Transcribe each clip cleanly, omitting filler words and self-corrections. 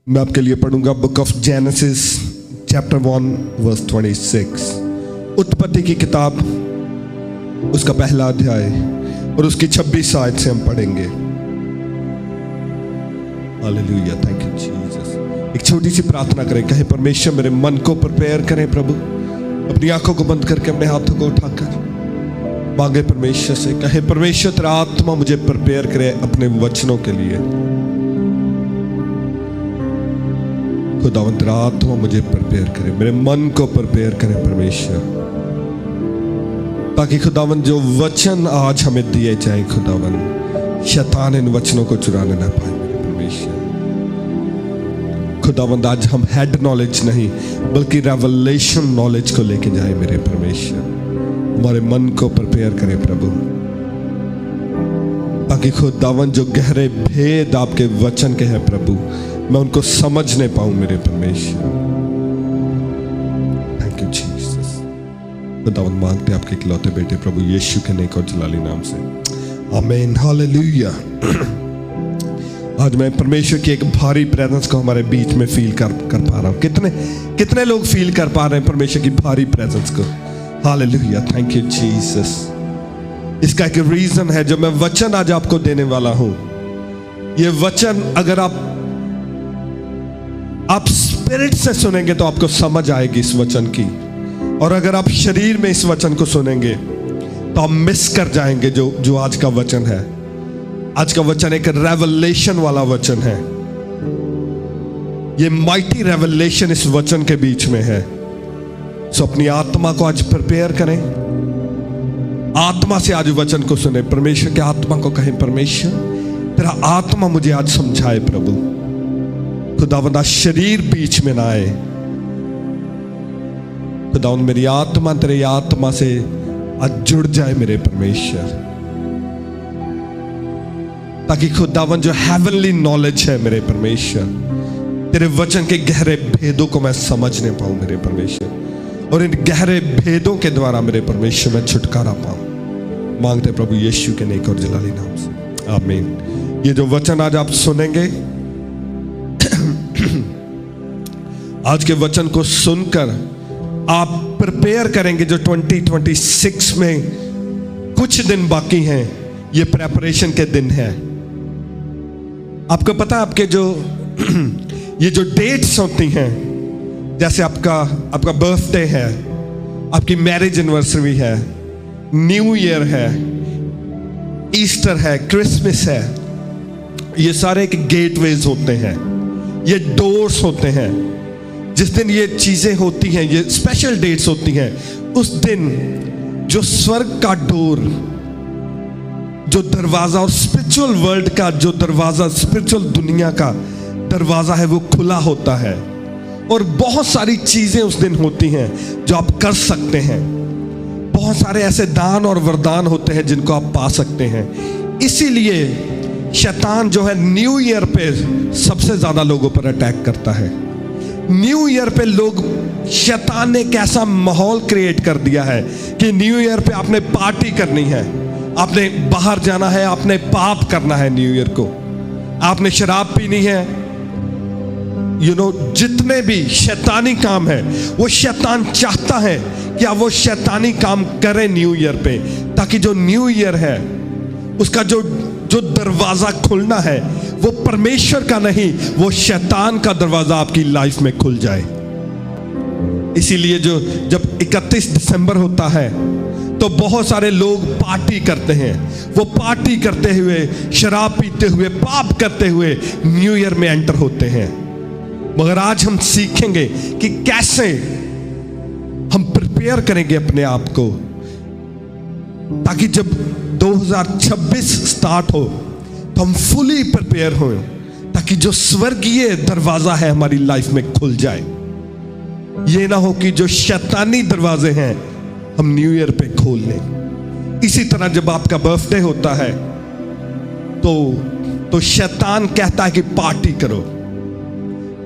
मैं आपके लिए पढ़ूंगा book of Genesis chapter 1 verse 26। उत्पत्ति की किताब उसका पहला अध्याय और उसकी 26 आयत से हम पढ़ेंगे। Hallelujah, thank you Jesus. एक छोटी सी प्रार्थना करें, कहे परमेश्वर मेरे मन को प्रिपेयर करें। प्रभु अपनी आंखों को बंद करके अपने हाथों को उठाकर मांगे परमेश्वर से, कहे परमेश्वर तेरा आत्मा मुझे प्रिपेयर करे अपने वचनों के लिए। खुदावन तेरा आत्मा मुझे प्रिपेयर करे, मेरे मन को प्रिपेयर करे परमेश्वर, ताकि खुदावन जो वचन आज हमें दिए जाए खुदावन शैतान इन वचनों को चुराने ना पाए मेरे परमेश्वर। खुदावन आज हम हेड नॉलेज नहीं बल्कि रेवलेशन नॉलेज को लेके जाए मेरे परमेश्वर। हमारे मन को प्रिपेयर करे प्रभु, ताकि खुदावन जो गहरे भेद आपके वचन के हैं प्रभु मैं उनको समझने पाऊं मेरे परमेश्वर। Thank you Jesus. खुदावन मांगते आपके इकलौते बेटे प्रभु यीशु के नेक और जलाली नाम से, आमीन, हालेलुया। आज मैं परमेश्वर की एक भारी प्रेजेंस को हमारे बीच में फील कर पा रहा हूं। कितने लोग फील कर पा रहे हैं परमेश्वर की भारी प्रेजेंस को? Hallelujah, thank you Jesus. इसका एक रीजन है जो मैं वचन आज आपको देने वाला हूं। ये वचन अगर आप स्पिरिट से सुनेंगे तो आपको समझ आएगी इस वचन की, और अगर आप शरीर में इस वचन को सुनेंगे तो आप मिस कर जाएंगे जो आज का वचन है। आज का वचन एक रेवलेशन वाला वचन है। ये माइटी रेवलेशन इस वचन के बीच में है। सो अपनी आत्मा को आज प्रिपेयर करें, आत्मा से आज वचन को सुने। परमेश्वर के आत्मा को कहें परमेश्वर तेरा आत्मा मुझे आज समझाए प्रभु। खुदावंद शरीर बीच में ना आए। खुदावंद मेरी आत्मा तेरी आत्मा से आज जुड़ जाए मेरे परमेश्वर, ताकि खुदावंद जो हेवनली नॉलेज है मेरे परमेश्वर तेरे वचन के गहरे भेदों को मैं समझने पाऊं मेरे परमेश्वर, और इन गहरे भेदों के द्वारा मेरे परमेश्वर में छुटकारा पाऊं। मांगते प्रभु यीशु के नेक और जलाली नाम से, आमीन। ये जो वचन आज आप सुनेंगे, आज के वचन को सुनकर आप प्रिपेयर करेंगे। जो 2026 में कुछ दिन बाकी हैं, ये प्रेपरेशन के दिन है। आपको पता है आपके जो ये जो डेट्स होती हैं, जैसे आपका बर्थडे है, आपकी मैरिज एनिवर्सरी है, न्यू ईयर है, ईस्टर है, क्रिसमस है, ये सारे एक गेटवेज होते हैं, ये डोर्स होते हैं। जिस दिन ये चीजें होती हैं, ये स्पेशल डेट्स होती हैं, उस दिन जो स्वर्ग का डोर, जो दरवाजा और स्पिरिचुअल वर्ल्ड का जो दरवाजा, स्पिरिचुअल दुनिया का दरवाजा है, वो खुला होता है। और बहुत सारी चीजें उस दिन होती हैं जो आप कर सकते हैं। बहुत सारे ऐसे दान और वरदान होते हैं जिनको आप पा सकते हैं। इसीलिए शैतान जो है न्यू ईयर पे सबसे ज्यादा लोगों पर अटैक करता है। न्यू ईयर पे शैतान ने एक ऐसा माहौल क्रिएट कर दिया है कि न्यू ईयर पे आपने पार्टी करनी है, आपने बाहर जाना है, आपने पाप करना है न्यू ईयर को, आपने शराब पीनी है। जितने भी शैतानी काम है वो शैतान चाहता है कि आप वो शैतानी काम करें न्यू ईयर पे, ताकि जो न्यू ईयर है उसका जो दरवाजा खुलना है वो परमेश्वर का नहीं, वो शैतान का दरवाजा आपकी लाइफ में खुल जाए। इसीलिए जब 31 दिसंबर होता है तो बहुत सारे लोग पार्टी करते हैं। वो पार्टी करते हुए, शराब पीते हुए, पाप करते हुए न्यू ईयर में एंटर होते हैं। मगर आज हम सीखेंगे कि कैसे हम प्रिपेयर करेंगे अपने आप को, ताकि जब 2026 स्टार्ट हो तो हम फुली प्रिपेयर हो, ताकि जो स्वर्गीय दरवाजा है हमारी लाइफ में खुल जाए। ये ना हो कि जो शैतानी दरवाजे हैं हम न्यू ईयर पे खोल लें। इसी तरह जब आपका बर्थडे होता है तो शैतान कहता है कि पार्टी करो।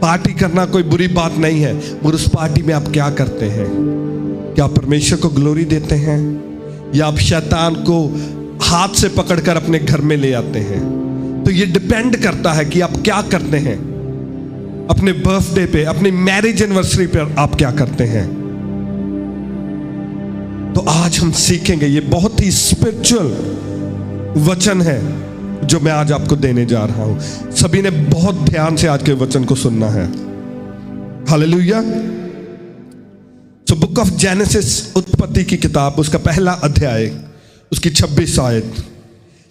पार्टी करना कोई बुरी बात नहीं है, मगर उस पार्टी में आप क्या करते हैं? क्या परमेश्वर को ग्लोरी देते हैं, या आप शैतान को हाथ से पकड़कर अपने घर में ले आते हैं? तो ये डिपेंड करता है कि आप क्या करते हैं। अपने बर्थडे पे, अपनी मैरिज एनिवर्सरी पर आप क्या करते हैं? तो आज हम सीखेंगे, ये बहुत ही स्पिरिचुअल वचन है जो मैं आज आपको देने जा रहा हूं। सभी ने बहुत ध्यान से आज के वचन को सुनना है। हालेलुया। तो बुक ऑफ जेनेसिस, उत्पत्ति की किताब, उसका पहला अध्याय, उसकी 26 आयत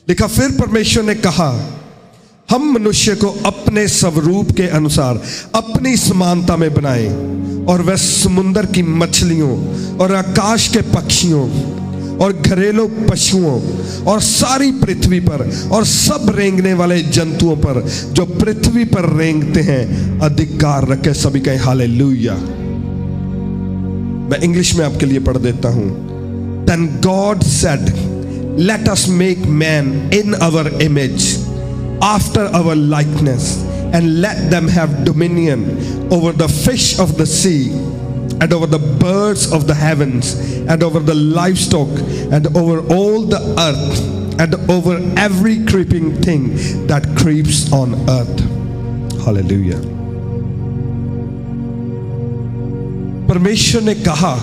लिखा, फिर परमेश्वर ने कहा, हम मनुष्य को अपने स्वरूप के अनुसार अपनी समानता में बनाएं, और वह समुद्र की मछलियों और आकाश के पक्षियों और घरेलू पशुओं और सारी पृथ्वी पर और सब रेंगने वाले जंतुओं पर जो पृथ्वी पर रेंगते हैं अधिकार रखे। सभी कहें हालेलुया। मैं इंग्लिश में आपके लिए पढ़ देता हूं। Then God said, let us make man in our image, after our likeness, and let them have dominion over the fish of the sea, and over the birds of the heavens, and over the livestock, and over all the earth, and over every creeping thing that creeps on earth. Hallelujah. परमेश्वर ने कहा।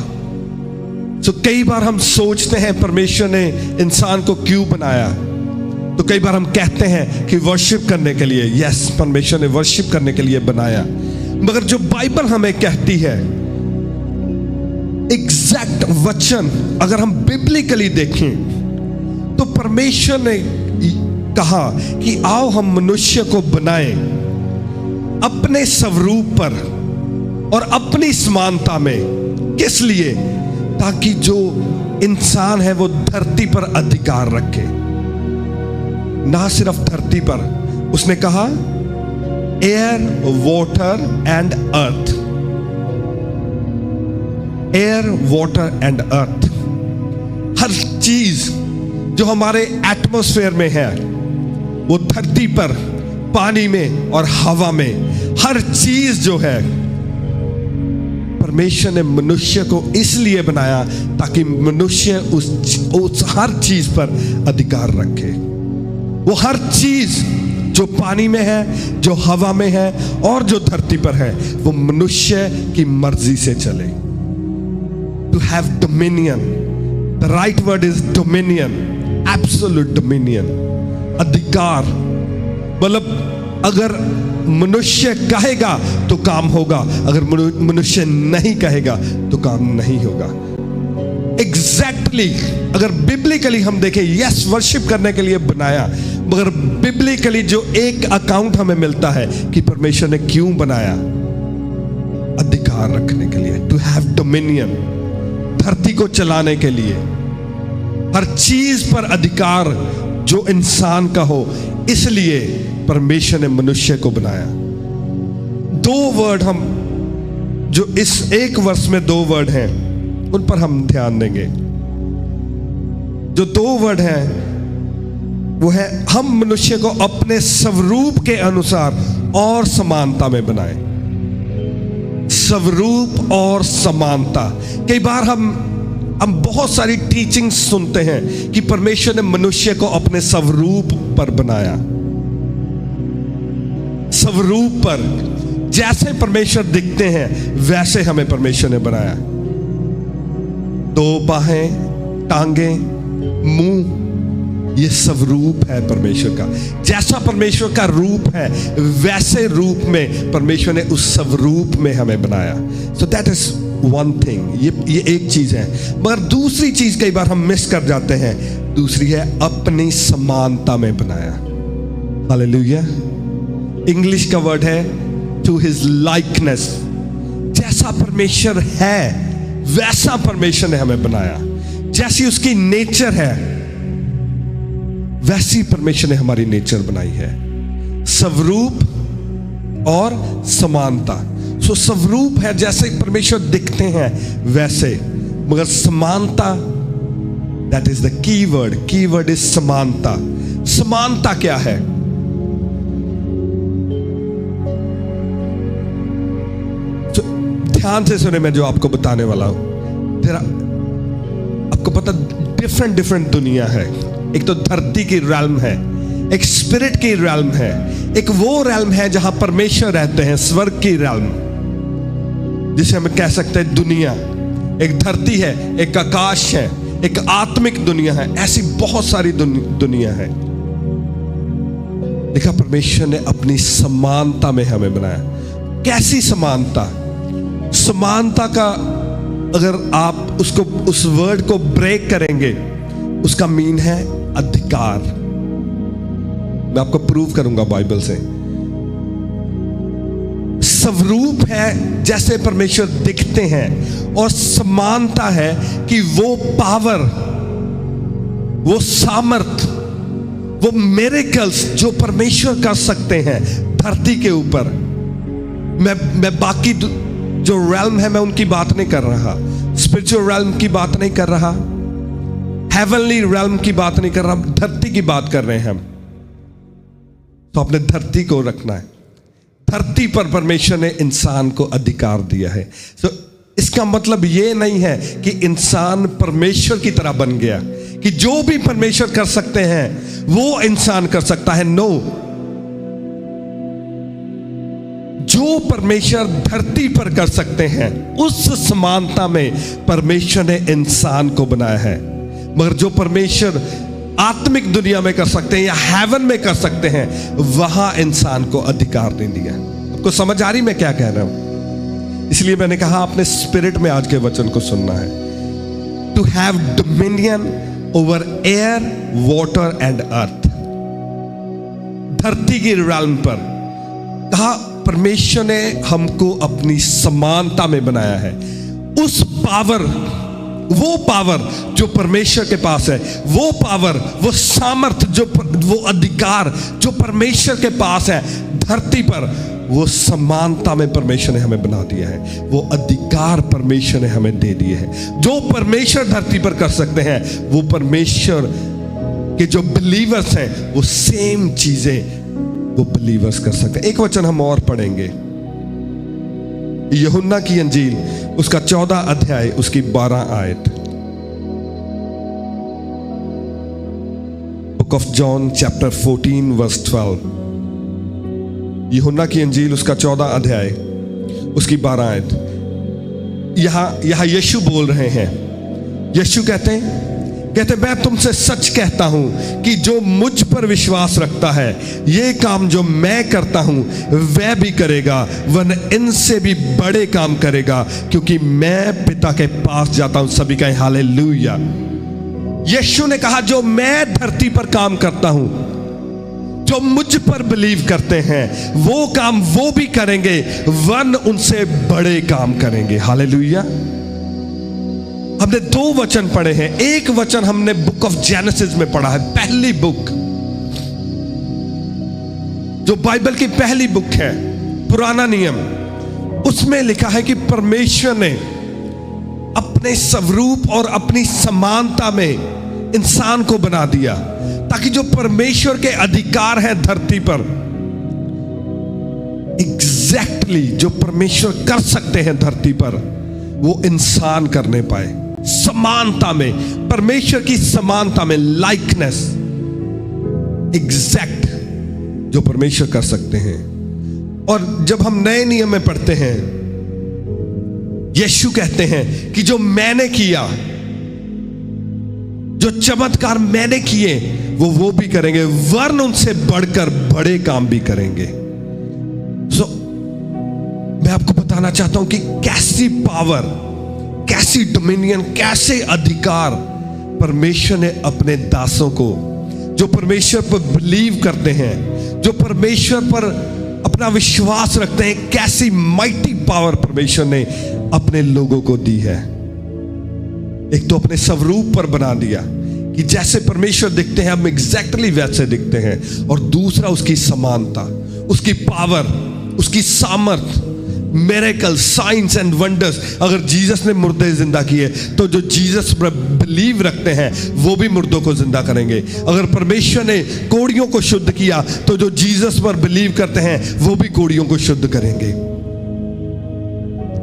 तो कई बार हम सोचते हैं परमेश्वर ने इंसान को क्यों बनाया। तो कई बार हम कहते हैं कि वर्शिप करने के लिए। यस, परमेश्वर ने वर्शिप करने के लिए बनाया, मगर जो बाइबल हमें कहती है, एग्जैक्ट वचन अगर हम बिब्लिकली देखें तो परमेश्वर ने कहा कि आओ हम मनुष्य को बनाएं अपने स्वरूप पर और अपनी समानता में। किस लिए? ताकि जो इंसान है वो धरती पर अधिकार रखे। ना सिर्फ धरती पर, उसने कहा air, water and earth. Air, water and earth, हर चीज जो हमारे एटमॉस्फेयर में है, वो धरती पर, पानी में और हवा में, हर चीज जो है, परमेश्वर ने मनुष्य को इसलिए बनाया ताकि मनुष्य उस हर चीज पर अधिकार रखे। वो हर चीज जो पानी में है, जो हवा में है और जो धरती पर है, वो मनुष्य की मर्जी से चले। To have dominion, the right word is dominion, absolute dominion, अधिकार। मतलब अगर मनुष्य कहेगा तो काम होगा, अगर मनुष्य नहीं कहेगा तो काम नहीं होगा। एग्जैक्टली अगर बिब्लिकली हम देखें, यस वर्शिप करने के लिए बनाया, मगर बिब्लिकली जो एक अकाउंट हमें मिलता है कि परमेश्वर ने क्यों बनाया, अधिकार रखने के लिए, टू हैव डोमिनियन, धरती को चलाने के लिए, हर चीज पर अधिकार जो इंसान का हो, इसलिए परमेश्वर ने मनुष्य को बनाया। दो वर्ड हम जो इस एक वर्ष में दो वर्ड हैं उन पर हम ध्यान देंगे। जो दो वर्ड हैं वो है, हम मनुष्य को अपने स्वरूप के अनुसार और समानता में बनाए। स्वरूप और समानता। कई बार हम बहुत सारी टीचिंग सुनते हैं कि परमेश्वर ने मनुष्य को अपने स्वरूप पर बनाया। स्वरूप पर, जैसे परमेश्वर दिखते हैं वैसे हमें परमेश्वर ने बनाया। दो बाहें, टांगे, मुंह, ये स्वरूप है परमेश्वर का। जैसा परमेश्वर का रूप है वैसे रूप में परमेश्वर ने उस स्वरूप में हमें बनाया। So that is one thing. ये एक चीज है, मगर दूसरी चीज कई बार हम मिस कर जाते हैं। दूसरी है अपनी समानता में बनाया। हालेलुया। इंग्लिश का वर्ड है टू हिज लाइकनेस। जैसा परमेश्वर है वैसा परमेश्वर ने हमें बनाया। जैसी उसकी नेचर है वैसी परमेश्वर ने हमारी नेचर बनाई है। स्वरूप और समानता। सो स्वरूप है जैसे परमेश्वर दिखते हैं वैसे, मगर समानता, that is the key word. की वर्ड इज समानता। समानता क्या है? ध्यान से सुने, मैं जो आपको बताने वाला हूं। तेरा आपको पता डिफरेंट दुनिया है। एक तो धरती की रैल्म है, एक स्पिरिट की रैल्म है, एक वो रैल्म है जहां परमेश्वर रहते हैं, स्वर्ग की रैल्म, जिसे हम कह सकते हैं दुनिया। एक धरती है, एक आकाश है, एक आत्मिक दुनिया है, ऐसी बहुत सारी दुनिया है। देखा, परमेश्वर ने अपनी समानता में हमें बनाया। कैसी समानता? समानता का अगर आप उसको, उस वर्ड को ब्रेक करेंगे, उसका मीन है अधिकार। मैं आपको प्रूव करूंगा बाइबल से। स्वरूप है जैसे परमेश्वर दिखते हैं, और समानता है कि वो पावर, वो सामर्थ, वो मिरेकल्स जो परमेश्वर कर सकते हैं धरती के ऊपर। मैं बाकी जो रैल्म है मैं उनकी बात नहीं कर रहा, स्पिरिचुअल रैल्म की बात नहीं कर रहा, हेवनली रैल्म की बात नहीं कर रहा, धरती की बात कर रहे हैं हम। तो अपने धरती को रखना है। धरती पर परमेश्वर ने इंसान को अधिकार दिया है। तो इसका मतलब ये नहीं है कि इंसान परमेश्वर की तरह बन गया, कि जो भी परमेश्वर कर सकते हैं वो इंसान कर सकता है। नो, जो परमेश्वर धरती पर कर सकते हैं उस समानता में परमेश्वर ने इंसान को बनाया है। मगर जो परमेश्वर आत्मिक दुनिया में कर सकते हैं या हेवन में कर सकते हैं, वहां इंसान को अधिकार नहीं दिया। आपको समझ आ रही मैं क्या कह रहा हूं? इसलिए मैंने कहा आपने स्पिरिट में आज के वचन को सुनना है। To have dominion over air, water and earth. धरती की रैल्म पर कहा परमेश्वर ने हमको अपनी समानता में बनाया है। उस पावर, वो पावर जो परमेश्वर के पास है, वो पावर, वो सामर्थ, वो अधिकार जो परमेश्वर के पास है धरती पर, वो समानता में परमेश्वर ने हमें बना दिया है। वो अधिकार परमेश्वर ने हमें दे दिए हैं। जो परमेश्वर धरती पर कर सकते हैं, वो परमेश्वर के जो बिलीवर्स हैं वो सेम चीजें वो बिलीवर्स कर सकते हैं। एक वचन हम और पढ़ेंगे, यूहन्ना की अंजील उसका 14 अध्याय उसकी 12 आयत। Book of John chapter 14 verse 12। यूहन्ना की अंजील उसका 14 अध्याय उसकी 12 आयत। यहां यीशु बोल रहे हैं। यीशु कहते मैं तुमसे सच कहता हूं कि जो मुझ पर विश्वास रखता है, ये काम जो मैं करता हूं वह भी करेगा, वरना इनसे भी बड़े काम करेगा, क्योंकि मैं पिता के पास जाता हूं। सभी कहें हालेलुया। यीशु ने कहा जो मैं धरती पर काम करता हूं, जो मुझ पर बिलीव करते हैं वो काम वो भी करेंगे, वरना उनसे बड़े काम करेंगे। हालेलुया। हमने 2 वचन पढ़े हैं। एक वचन हमने बुक ऑफ जेनेसिस में पढ़ा है, पहली बुक जो बाइबल की पहली बुक है, पुराना नियम। उसमें लिखा है कि परमेश्वर ने अपने स्वरूप और अपनी समानता में इंसान को बना दिया, ताकि जो परमेश्वर के अधिकार है धरती पर, एग्जैक्टली जो परमेश्वर कर सकते हैं धरती पर, वो इंसान करने पाए। समानता में, परमेश्वर की समानता में, लाइकनेस, एग्जैक्ट जो परमेश्वर कर सकते हैं। और जब हम नए नियम में पढ़ते हैं, यीशु कहते हैं कि जो मैंने किया, जो चमत्कार मैंने किए वो भी करेंगे, वरन उनसे बढ़कर बड़े काम भी करेंगे। मैं आपको बताना चाहता हूं कि कैसी पावर, कैसी डोमिनियन, कैसे अधिकार परमेश्वर ने अपने दासों को, जो परमेश्वर पर बिलीव करते हैं, जो परमेश्वर पर अपना विश्वास रखते हैं, कैसी माइटी पावर परमेश्वर ने अपने लोगों को दी है। एक तो अपने स्वरूप पर बना दिया कि जैसे परमेश्वर दिखते हैं हम एग्जैक्टली वैसे दिखते हैं, और दूसरा उसकी समानता, उसकी पावर, उसकी सामर्थ, मिरेकल, साइंस एंड वंडर्स। अगर जीसस ने मुर्दे जिंदा किए तो जो जीसस पर बिलीव रखते हैं वो भी मुर्दों को जिंदा करेंगे। अगर परमेश्वर ने कोड़ियों को शुद्ध किया तो जो जीसस पर बिलीव करते हैं वो भी कोड़ियों को शुद्ध करेंगे।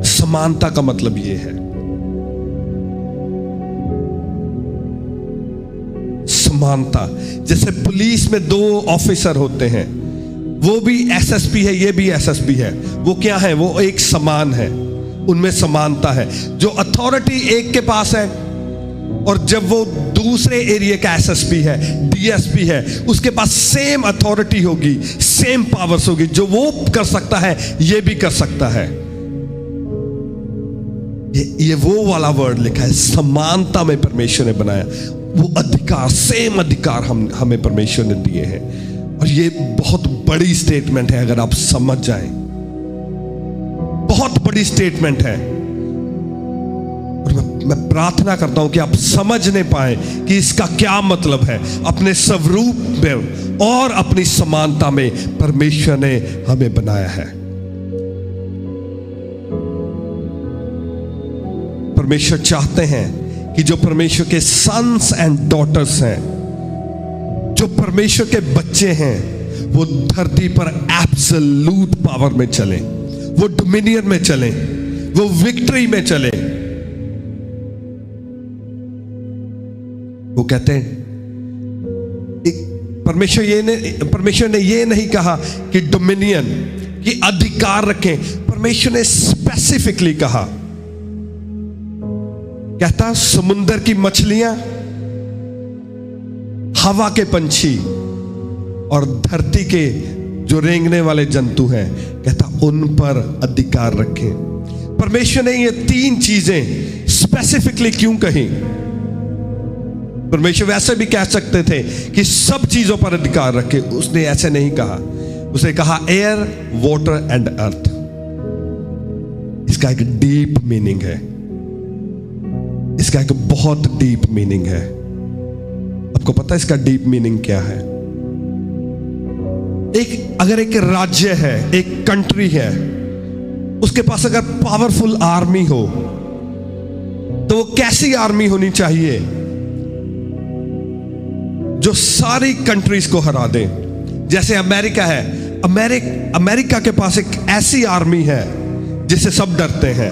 समानता का मतलब ये है। समानता। जैसे पुलिस में 2 ऑफिसर होते हैं, वो भी एसएसपी है, ये भी एसएसपी है, वो क्या है, वो एक समान है, उनमें समानता है। जो अथॉरिटी एक के पास है और जब वो दूसरे एरिया का एसएसपी है, डीएसपी है, उसके पास सेम अथॉरिटी होगी, सेम पावर्स होगी। जो वो कर सकता है ये भी कर सकता है। ये वो वाला वर्ड लिखा है, समानता में परमेश्वर ने बनाया। वो अधिकार, सेम अधिकार हमें परमेश्वर ने दिए हैं। और ये बहुत बड़ी स्टेटमेंट है, अगर आप समझ जाएं, बहुत बड़ी स्टेटमेंट है। और मैं प्रार्थना करता हूं कि आप समझने पाए कि इसका क्या मतलब है। अपने स्वरूप में और अपनी समानता में परमेश्वर ने हमें बनाया है। परमेश्वर चाहते हैं कि जो परमेश्वर के सन्स एंड डॉटर्स हैं, जो परमेश्वर के बच्चे हैं, वो धरती पर एब्सोल्यूट पावर में चले, वो डोमिनियन में चले, वो विक्ट्री में चले। वो कहते हैं, परमेश्वर ने ये नहीं कहा कि डोमिनियन, कि अधिकार रखें। परमेश्वर ने स्पेसिफिकली कहा, कहता समुंदर की मछलियां, हवा के पंछी और धरती के जो रेंगने वाले जंतु हैं, कहता उन पर अधिकार रखें। परमेश्वर ने ये 3 चीजें स्पेसिफिकली क्यों कही? परमेश्वर वैसे भी कह सकते थे कि सब चीजों पर अधिकार रखे, उसने ऐसे नहीं कहा। उसने कहा एयर, वाटर एंड अर्थ। इसका एक डीप मीनिंग है, इसका एक बहुत डीप मीनिंग है। आपको पता है इसका डीप मीनिंग क्या है? अगर एक राज्य है, एक कंट्री है, उसके पास अगर पावरफुल आर्मी हो तो वो कैसी आर्मी होनी चाहिए जो सारी कंट्रीज को हरा दे? जैसे अमेरिका है, अमेरिका के पास एक ऐसी आर्मी है जिससे सब डरते हैं।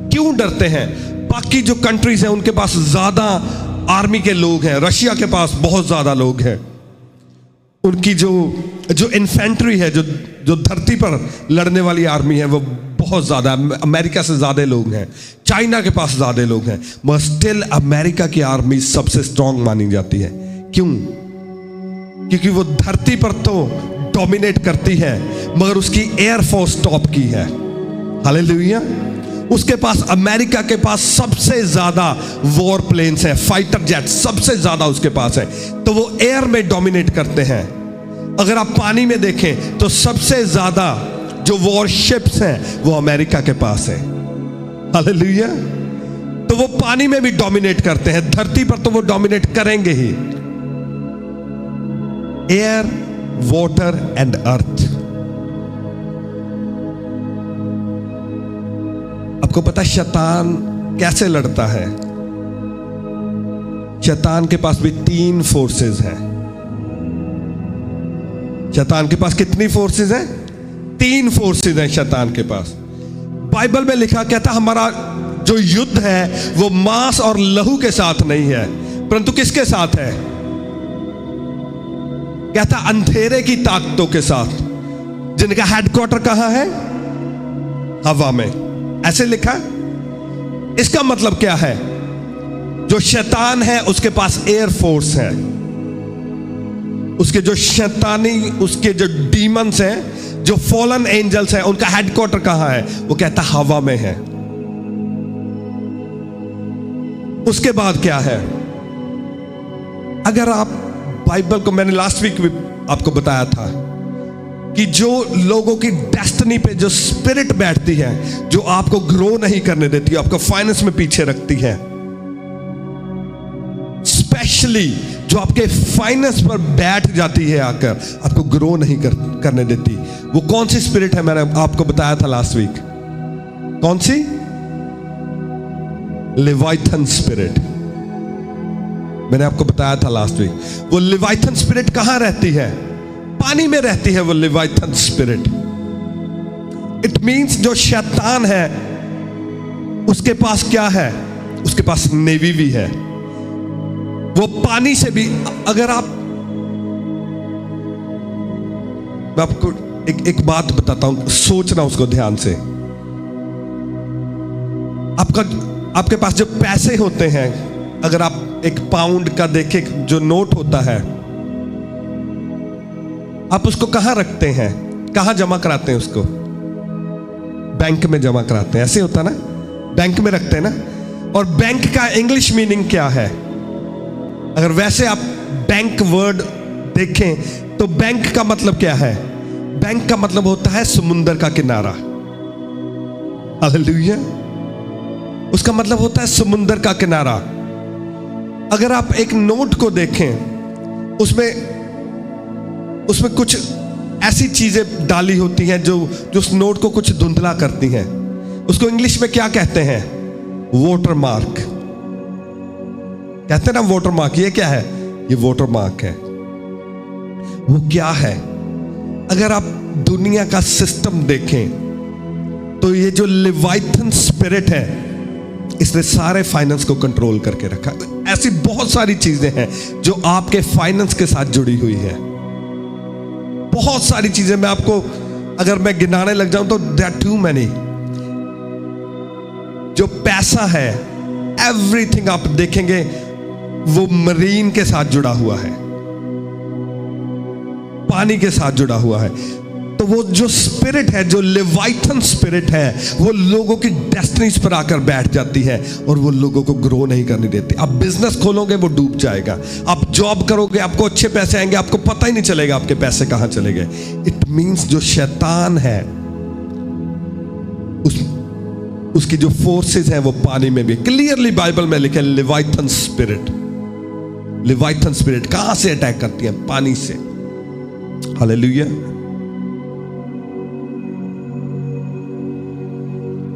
क्यों डरते हैं? बाकी जो कंट्रीज हैं उनके पास ज्यादा आर्मी के लोग हैं। रशिया के पास बहुत ज्यादा लोग हैं। उनकी जो इन्फेंट्री है, जो धरती पर लड़ने वाली आर्मी है, वो बहुत ज्यादा, अमेरिका से ज्यादा लोग हैं। चाइना के पास ज्यादा लोग हैं, मगर स्टिल अमेरिका की आर्मी सबसे स्ट्रांग मानी जाती है। क्यों? क्योंकि वो धरती पर तो डोमिनेट करती है, मगर उसकी एयरफोर्स टॉप की है। हालेलुया। उसके पास, अमेरिका के पास सबसे ज्यादा वॉर प्लेन्स हैं, फाइटर जेट सबसे ज्यादा उसके पास है, तो वो एयर में डोमिनेट करते हैं। अगर आप पानी में देखें तो सबसे ज्यादा जो वॉरशिप्स हैं वो अमेरिका के पास है। हालेलुया। तो वो पानी में भी डोमिनेट करते हैं, धरती पर तो वो डोमिनेट करेंगे ही। Air, water and earth. आपको पता है शैतान कैसे लड़ता है? शैतान के पास भी 3 फोर्सेस हैं। शैतान के पास कितनी फोर्सेस हैं? 3 फोर्सेस हैं शैतान के पास। बाइबल में लिखा, कहता हमारा जो युद्ध है वो मांस और लहू के साथ नहीं है, परंतु किसके साथ है? कहता अंधेरे की ताकतों के साथ, जिनका हेडक्वार्टर कहां है? हवा में। ऐसे लिखा। इसका मतलब क्या है? जो शैतान है उसके पास एयर फोर्स है। उसके जो शैतानी, उसके जो डीमंस हैं, जो फॉलन एंजल्स हैं, उनका हेडक्वार्टर कहां है? वो कहता हवा में है। उसके बाद क्या है? अगर आप बाइबल को, मैंने लास्ट वीक भी आपको बताया था कि जो लोगों की डेस्टिनी पे जो स्पिरिट बैठती है, जो आपको ग्रो नहीं करने देती, आपको फाइनेंस में पीछे रखती है, स्पेशली जो आपके फाइनेंस पर बैठ जाती है आकर, आपको ग्रो नहीं करने देती, वो कौन सी स्पिरिट है? मैंने आपको बताया था लास्ट वीक। कौन सी? Leviathan spirit. मैंने आपको बताया था लास्ट वीक। वो लेवाइथन स्पिरिट कहां रहती है? पानी में रहती है वो लेवाइथन स्पिरिट। इट मींस जो शैतान है उसके पास क्या है? उसके पास नेवी भी है। वो पानी से भी, अगर आप, मैं आपको एक बात बताता हूं, सोचना उसको ध्यान से। आपके पास जो पैसे होते हैं, अगर आप एक पाउंड का देखें जो नोट होता है, आप उसको कहां रखते हैं, कहां जमा कराते हैं उसको? बैंक में जमा कराते हैं, ऐसे होता ना, बैंक में रखते हैं ना। और बैंक का इंग्लिश मीनिंग क्या है? अगर वैसे आप बैंक वर्ड देखें तो बैंक का मतलब क्या है? बैंक का मतलब होता है समुंदर का किनारा। हालेलुया। उसका मतलब होता है समुंदर का किनारा। अगर आप एक नोट को देखें, उसमें कुछ ऐसी चीजें डाली होती हैं जो उस नोट को कुछ धुंधला करती हैं। उसको इंग्लिश में क्या कहते हैं? वॉटर मार्क कहते हैं ना, वॉटर मार्क। ये क्या है? ये वॉटर मार्क है। वो क्या है? अगर आप दुनिया का सिस्टम देखें तो ये जो लिवाइथन स्पिरिट है, इसने सारे फाइनेंस को कंट्रोल करके रखा। ऐसी बहुत सारी चीजें हैं जो आपके फाइनेंस के साथ जुड़ी हुई है। बहुत सारी चीजें, मैं आपको अगर मैं गिनाने लग जाऊं तो देयर आर टू मैनी। जो पैसा है, एवरीथिंग आप देखेंगे वो मरीन के साथ जुड़ा हुआ है, पानी के साथ जुड़ा हुआ है। तो वो जो स्पिरिट है, जो लिवाइथन स्पिरिट है, वो लोगों की डेस्टिनीज पर आकर बैठ जाती है और वो लोगों को ग्रो नहीं करने देती। आप बिजनेस खोलोगे, वो डूब जाएगा। आप जॉब करोगे, आपको अच्छे पैसे आएंगे, आपको पता ही नहीं चलेगा आपके पैसे कहां चले गए। इट मींस जो शैतान है, उसकी जो फोर्सेस हैं वो पानी में भी क्लियरली बाइबल में लिखे, लिवाइथन स्पिरिट। लिवाइथन स्पिरिट कहां से अटैक करती है? पानी से। हालेलुया।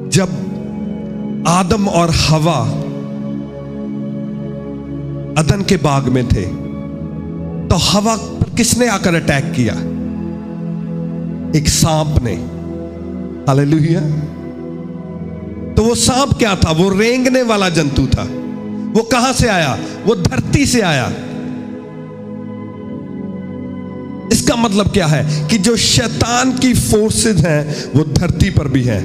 जब आदम और हवा अदन के बाग में थे, तो हवा पर किसने आकर अटैक किया? एक सांप ने। हालेलुया। तो वो सांप क्या था? वो रेंगने वाला जंतु था। वो कहां से आया? वो धरती से आया। इसका मतलब क्या है कि जो शैतान की फोर्सेस हैं वो धरती पर भी है।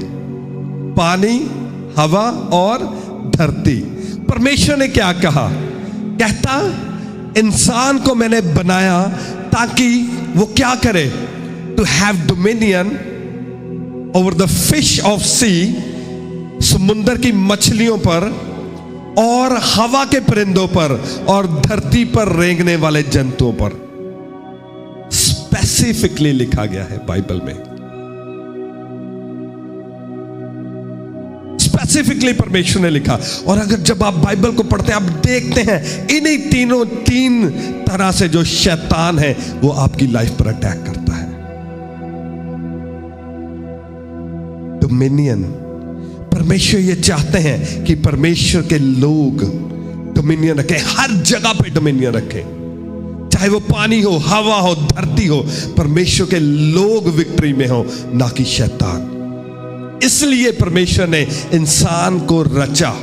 पानी, हवा और धरती। परमेश्वर ने क्या कहा? कहता इंसान को मैंने बनाया ताकि वो क्या करे? To have dominion over the fish of sea, समुद्र की मछलियों पर और हवा के परिंदों पर और धरती पर रेंगने वाले जंतुओं पर। स्पेसिफिकली लिखा गया है बाइबल में। स्पेसिफिकली परमेश्वर ने लिखा। और अगर जब आप बाइबल को पढ़ते हैं, आप देखते हैं इन्हीं तीन तरह से जो शैतान है वो आपकी लाइफ पर अटैक करता है। डोमिनियन। परमेश्वर ये चाहते हैं कि परमेश्वर के लोग डोमिनियन रखें, हर जगह पे डोमिनियन रखें, चाहे वो पानी हो, हवा हो, धरती हो। परमेश्वर के लोग विक्ट्री में हो, ना कि शैतान। इसलिए परमेश्वर ने इंसान को रचा,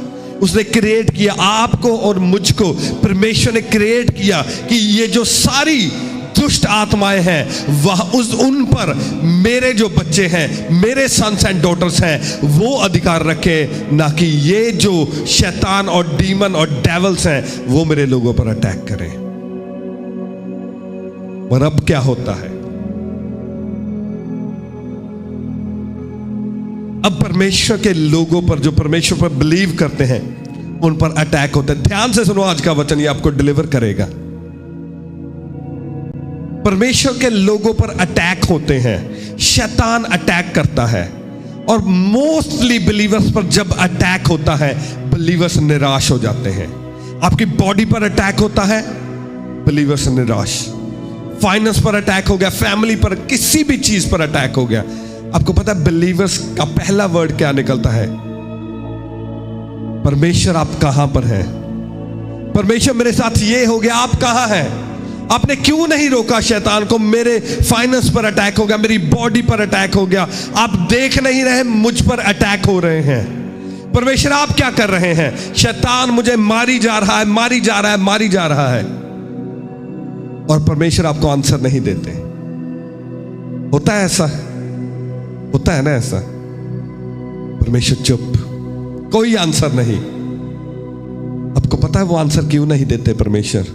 उसने क्रिएट किया आपको और मुझको। परमेश्वर ने क्रिएट किया कि ये जो सारी दुष्ट आत्माएं हैं वह उन पर मेरे जो बच्चे हैं, मेरे सन्स एंड डॉटर्स हैं, वो अधिकार रखें, ना कि ये जो शैतान और डीमन और डेवल्स हैं वो मेरे लोगों पर अटैक करें। और अब क्या होता है? अब परमेश्वर के लोगों पर, जो परमेश्वर पर बिलीव करते हैं, उन पर अटैक होता है। ध्यान से सुनो आज का वचन, ये आपको डिलीवर करेगा। परमेश्वर के लोगों पर अटैक होते हैं, शैतान अटैक करता है। और मोस्टली बिलीवर्स पर जब अटैक होता है, बिलीवर्स निराश हो जाते हैं। आपकी बॉडी पर अटैक होता है, बिलीवर्स निराश। फाइनेंस पर अटैक हो गया, फैमिली पर, किसी भी चीज पर अटैक हो गया। आपको पता है बिलीवर्स का पहला वर्ड क्या निकलता है? परमेश्वर आप कहां पर हैं? परमेश्वर मेरे साथ ये हो गया, आप कहां हैं? आपने क्यों नहीं रोका शैतान को? मेरे फाइनेंस पर अटैक हो गया, मेरी बॉडी पर अटैक हो गया, आप देख नहीं रहे, मुझ पर अटैक हो रहे हैं। परमेश्वर आप क्या कर रहे हैं? शैतान मुझे मारी जा रहा है, मारी जा रहा है, मारी जा रहा है, और परमेश्वर आपको आंसर नहीं देते। होता है ऐसा, होता है ना ऐसा। परमेश्वर चुप, कोई आंसर नहीं। आपको पता है वो आंसर क्यों नहीं देते परमेश्वर?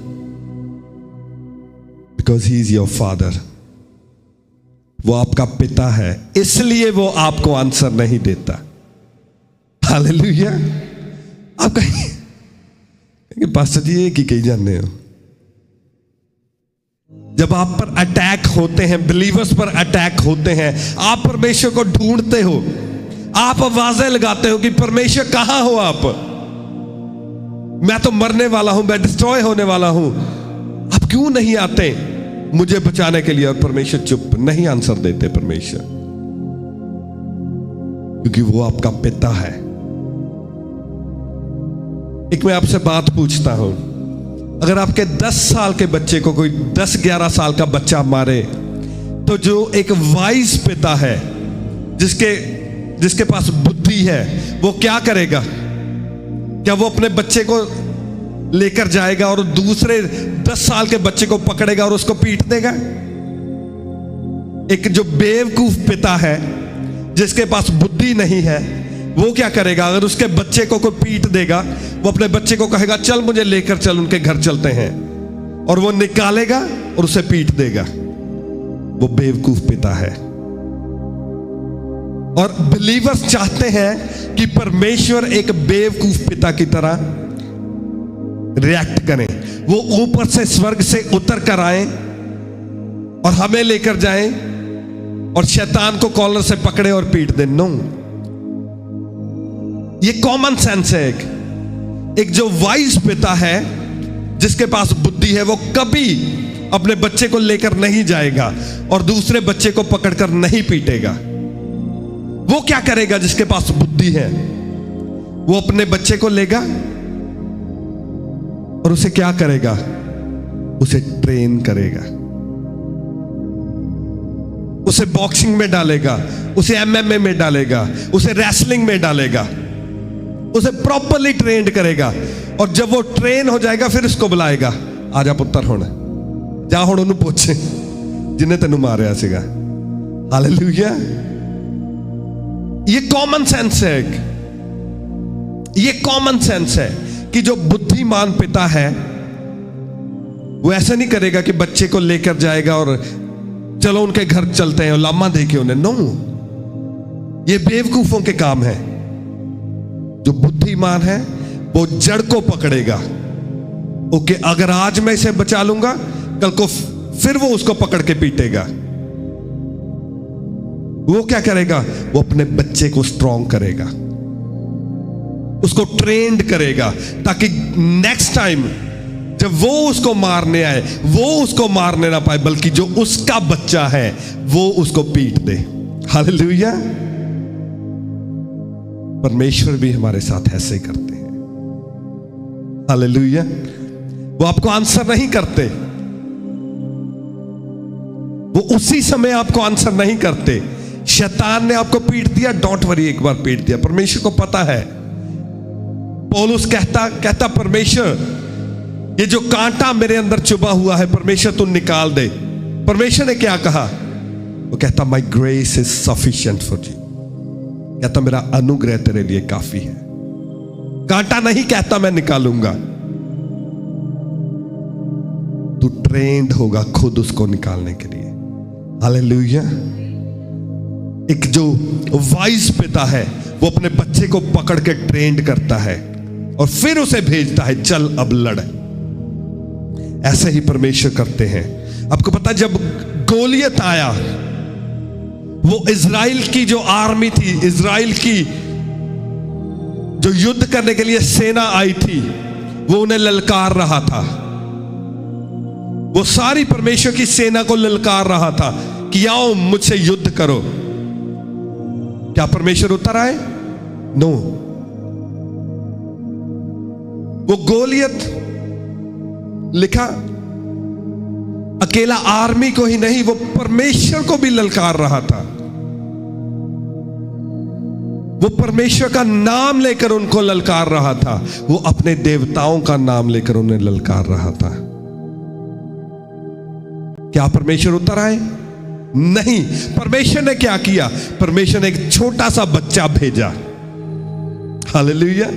Because he is your father. वो आपका पिता है, इसलिए वो आपको आंसर नहीं देता। हालेलुया। आप कहेंगे पास्टर जी ये की कही जाने हो। जब आप पर अटैक होते हैं, बिलीवर्स पर अटैक होते हैं, आप परमेश्वर को ढूंढते हो, आप आवाजें लगाते हो कि परमेश्वर कहां हो आप? मैं तो मरने वाला हूं, मैं डिस्ट्रॉय होने वाला हूं, आप क्यों नहीं आते मुझे बचाने के लिए? और परमेश्वर चुप, नहीं आंसर देते परमेश्वर, क्योंकि वो आपका पिता है। एक मैं आपसे बात पूछता हूं, अगर आपके 10 साल के बच्चे को कोई 10-11 साल का बच्चा मारे, तो जो एक वाइज पिता है, जिसके पास बुद्धि है, वो क्या करेगा? क्या वो अपने बच्चे को लेकर जाएगा और दूसरे 10 साल के बच्चे को पकड़ेगा और उसको पीट देगा? एक जो बेवकूफ पिता है, जिसके पास बुद्धि नहीं है, वो क्या करेगा? अगर उसके बच्चे को कोई पीट देगा, वो अपने बच्चे को कहेगा चल मुझे लेकर चल, उनके घर चलते हैं, और वो निकालेगा और उसे पीट देगा। वो बेवकूफ पिता है। और बिलीवर्स चाहते हैं कि परमेश्वर एक बेवकूफ पिता की तरह रिएक्ट करें, वो ऊपर से स्वर्ग से उतर कर आए और हमें लेकर जाएं और शैतान को कॉलर से पकड़े और पीट दें। नो, ये कॉमन सेंस है। एक जो वाइज पिता है, जिसके पास बुद्धि है, वो कभी अपने बच्चे को लेकर नहीं जाएगा और दूसरे बच्चे को पकड़कर नहीं पीटेगा। वो क्या करेगा? जिसके पास बुद्धि है, वो अपने बच्चे को लेगा और उसे क्या करेगा? उसे ट्रेन करेगा, उसे बॉक्सिंग में डालेगा, उसे एमएमए में डालेगा, उसे रेसलिंग में डालेगा, उसे प्रॉपरली ट्रेंड करेगा। और जब वो ट्रेन हो जाएगा, फिर उसको बुलाएगा, आजा पुत्र होना, जा हुण ओनू पुछ जिन्हें तेनू मारिया सीगा। हालेलुया। ये कॉमन सेंस है, ये कॉमन सेंस है कि जो बुद्धिमान पिता है, वो ऐसा नहीं करेगा कि बच्चे को लेकर जाएगा और चलो उनके घर चलते हैं और लामा देके उन्हें। नो, ये बेवकूफों के काम है। जो बुद्धिमान है वो जड़ को पकड़ेगा। ओके, अगर आज मैं इसे बचा लूंगा, कल को फिर वो उसको पकड़ के पीटेगा। वो क्या करेगा? वो अपने बच्चे को स्ट्रॉन्ग करेगा, उसको ट्रेंड करेगा, ताकि नेक्स्ट टाइम जब वो उसको मारने आए, वो उसको मारने ना पाए, बल्कि जो उसका बच्चा है वो उसको पीट दे। हालेलुया। परमेश्वर भी हमारे साथ ऐसे करते हैं। हालेलुया। वो आपको आंसर नहीं करते, वो उसी समय आपको आंसर नहीं करते। शैतान ने आपको पीट दिया, डोंट वरी, एक बार पीट दिया, परमेश्वर को पता है। पौलुस कहता परमेश्वर, ये जो कांटा मेरे अंदर चुभा हुआ है, परमेश्वर तू निकाल दे। परमेश्वर ने क्या कहा? वो कहता माई grace is sufficient for you. कहता मेरा अनुग्रह तेरे लिए काफी है। कांटा नहीं कहता मैं निकालूंगा, तू ट्रेंड होगा खुद उसको निकालने के लिए। हालेलुया। एक जो वाइज पिता है, वो अपने बच्चे को पकड़ के ट्रेंड करता है और फिर उसे भेजता है, चल अब लड़। ऐसे ही परमेश्वर करते हैं। आपको पता, जब गोलियत आया, वो इजराइल की जो आर्मी थी, इजराइल की जो युद्ध करने के लिए सेना आई थी, वो उन्हें ललकार रहा था। वो सारी परमेश्वर की सेना को ललकार रहा था कि आओ मुझसे युद्ध करो। क्या परमेश्वर उतर आए? नो। वो गोलियत लिखा अकेला आर्मी को ही नहीं, वो परमेश्वर को भी ललकार रहा था। वो परमेश्वर का नाम लेकर उनको ललकार रहा था, वो अपने देवताओं का नाम लेकर उन्हें ललकार रहा था। क्या परमेश्वर उतर आए? नहीं। परमेश्वर ने क्या किया? परमेश्वर ने एक छोटा सा बच्चा भेजा। हालेलुया।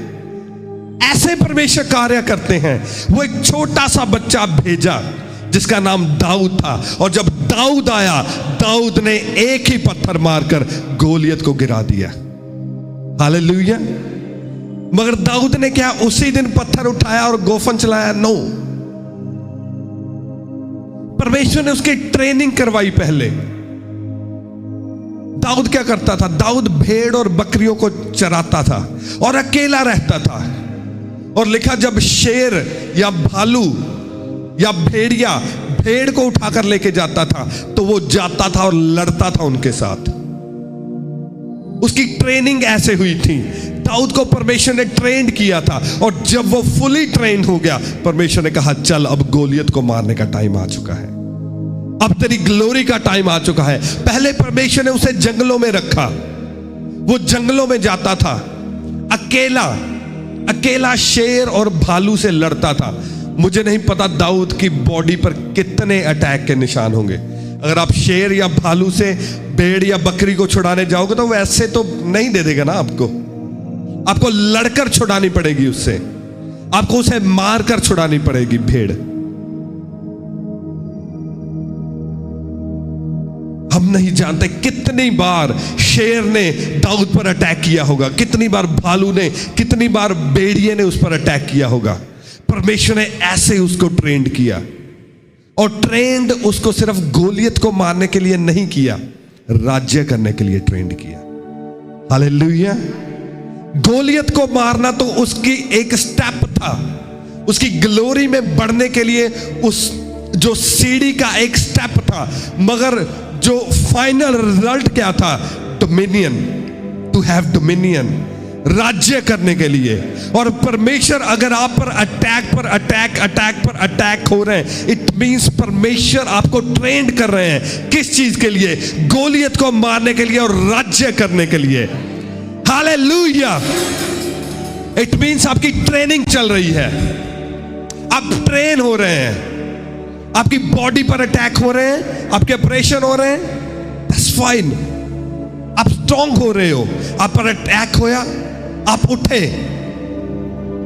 ऐसे परमेश्वर कार्य करते हैं। वो एक छोटा सा बच्चा भेजा जिसका नाम दाऊद था, और जब दाऊद आया, दाऊद ने एक ही पत्थर मारकर गोलियत को गिरा दिया। हालेलुया। मगर दाऊद ने क्या उसी दिन पत्थर उठाया और गोफन चलाया? नो। परमेश्वर ने उसकी ट्रेनिंग करवाई पहले। दाऊद क्या करता था? दाऊद भेड़ और बकरियों को चराता था और अकेला रहता था। और लिखा, जब शेर या भालू या भेड़िया भेड़ को उठाकर लेके जाता था तो वो जाता था और लड़ता था उनके साथ। उसकी ट्रेनिंग ऐसे हुई थी। दाऊद को परमेश्वर ने ट्रेंड किया था, और जब वो फुली ट्रेंड हो गया, परमेश्वर ने कहा, चल अब गोलियत को मारने का टाइम आ चुका है, अब तेरी ग्लोरी का टाइम आ चुका है। पहले परमेश्वर ने उसे जंगलों में रखा। वो जंगलों में जाता था, अकेला अकेला शेर और भालू से लड़ता था। मुझे नहीं पता दाऊद की बॉडी पर कितने अटैक के निशान होंगे। अगर आप शेर या भालू से भेड़ या बकरी को छुड़ाने जाओगे तो वैसे तो नहीं दे देगा ना आपको लड़कर छुड़ानी पड़ेगी उससे, आपको उसे मारकर छुड़ानी पड़ेगी भेड़। हम नहीं जानते कितनी बार शेर ने दाऊद पर अटैक किया होगा, कितनी बार भालू ने, कितनी बार भेड़िए ने उस पर अटैक किया होगा। परमेश्वर ने ऐसे उसको ट्रेंड किया, और ट्रेंड उसको सिर्फ गोलियत को मारने के लिए नहीं किया, राज्य करने के लिए ट्रेंड किया। हालेलुया। गोलियत को मारना तो उसकी एक स्टेप था, उसकी ग्लोरी में बढ़ने के लिए उस जो सीढ़ी का एक स्टेप था, मगर जो फाइनल रिजल्ट क्या था? डोमिनियन, टू हैव डोमिनियन, राज्य करने के लिए। और परमेश्वर अगर आप पर अटैक पर अटैक अटैक पर अटैक हो रहे हैं, इट मींस परमेश्वर आपको ट्रेंड कर रहे हैं। किस चीज के लिए? गोलियत को मारने के लिए और राज्य करने के लिए। हालेलुया। इट मींस आपकी ट्रेनिंग चल रही है, आप ट्रेन हो रहे हैं, आपकी बॉडी पर अटैक हो रहे हैं, आपके ऑपरेशन हो रहे हैं, दैट्स फाइन। आप स्ट्रांग हो रहे हो, आप पर अटैक होया, आप उठे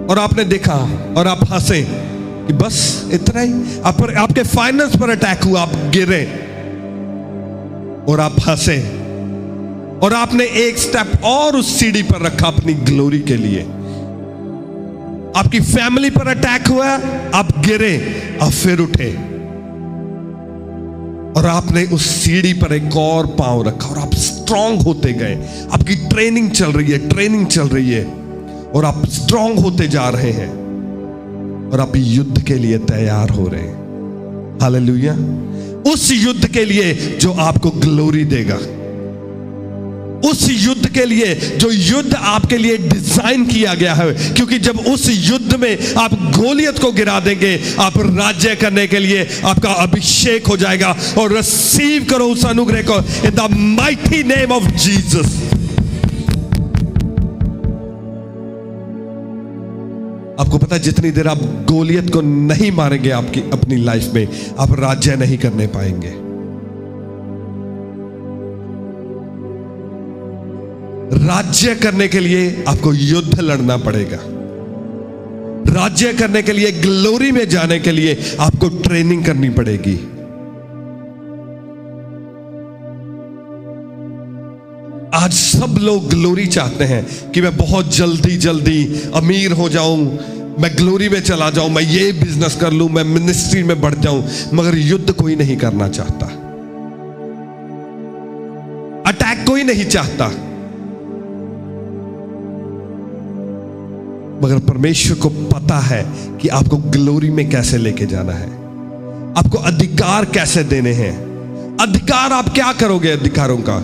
और आपने देखा और आप हंसे कि बस इतना ही। आपके फाइनेंस पर अटैक हुआ, आप गिरे और आप हंसे, और आपने एक स्टेप और उस सीढ़ी पर रखा अपनी ग्लोरी के लिए। आपकी फैमिली पर अटैक हुआ, आप गिरे, आप फिर उठे, और आपने उस सीढ़ी पर एक और पांव रखा और आप स्ट्रांग होते गए। आपकी ट्रेनिंग चल रही है, ट्रेनिंग चल रही है, और आप स्ट्रांग होते जा रहे हैं, और आप युद्ध के लिए तैयार हो रहे हैं। हालेलुया। उस युद्ध के लिए जो आपको ग्लोरी देगा, उस युद्ध के लिए जो युद्ध आपके लिए डिजाइन किया गया है, क्योंकि जब उस युद्ध में आप गोलियत को गिरा देंगे, आप राज्य करने के लिए आपका अभिषेक हो जाएगा। और रिसीव करो उस अनुग्रह को इन the mighty name of Jesus. आपको पता है, जितनी देर आप गोलियत को नहीं मारेंगे आपकी अपनी लाइफ में, आप राज्य नहीं करने पाएंगे। राज्य करने के लिए आपको युद्ध लड़ना पड़ेगा। राज्य करने के लिए, ग्लोरी में जाने के लिए आपको ट्रेनिंग करनी पड़ेगी। आज सब लोग ग्लोरी चाहते हैं कि मैं बहुत जल्दी जल्दी अमीर हो जाऊं, मैं ग्लोरी में चला जाऊं, मैं ये बिजनेस कर लूं, मैं मिनिस्ट्री में बढ़ जाऊं, मगर युद्ध कोई नहीं करना चाहता, अटैक कोई नहीं चाहता। मगर परमेश्वर को पता है कि आपको ग्लोरी में कैसे लेके जाना है, आपको अधिकार कैसे देने हैं। अधिकार आप क्या करोगे? अधिकारों का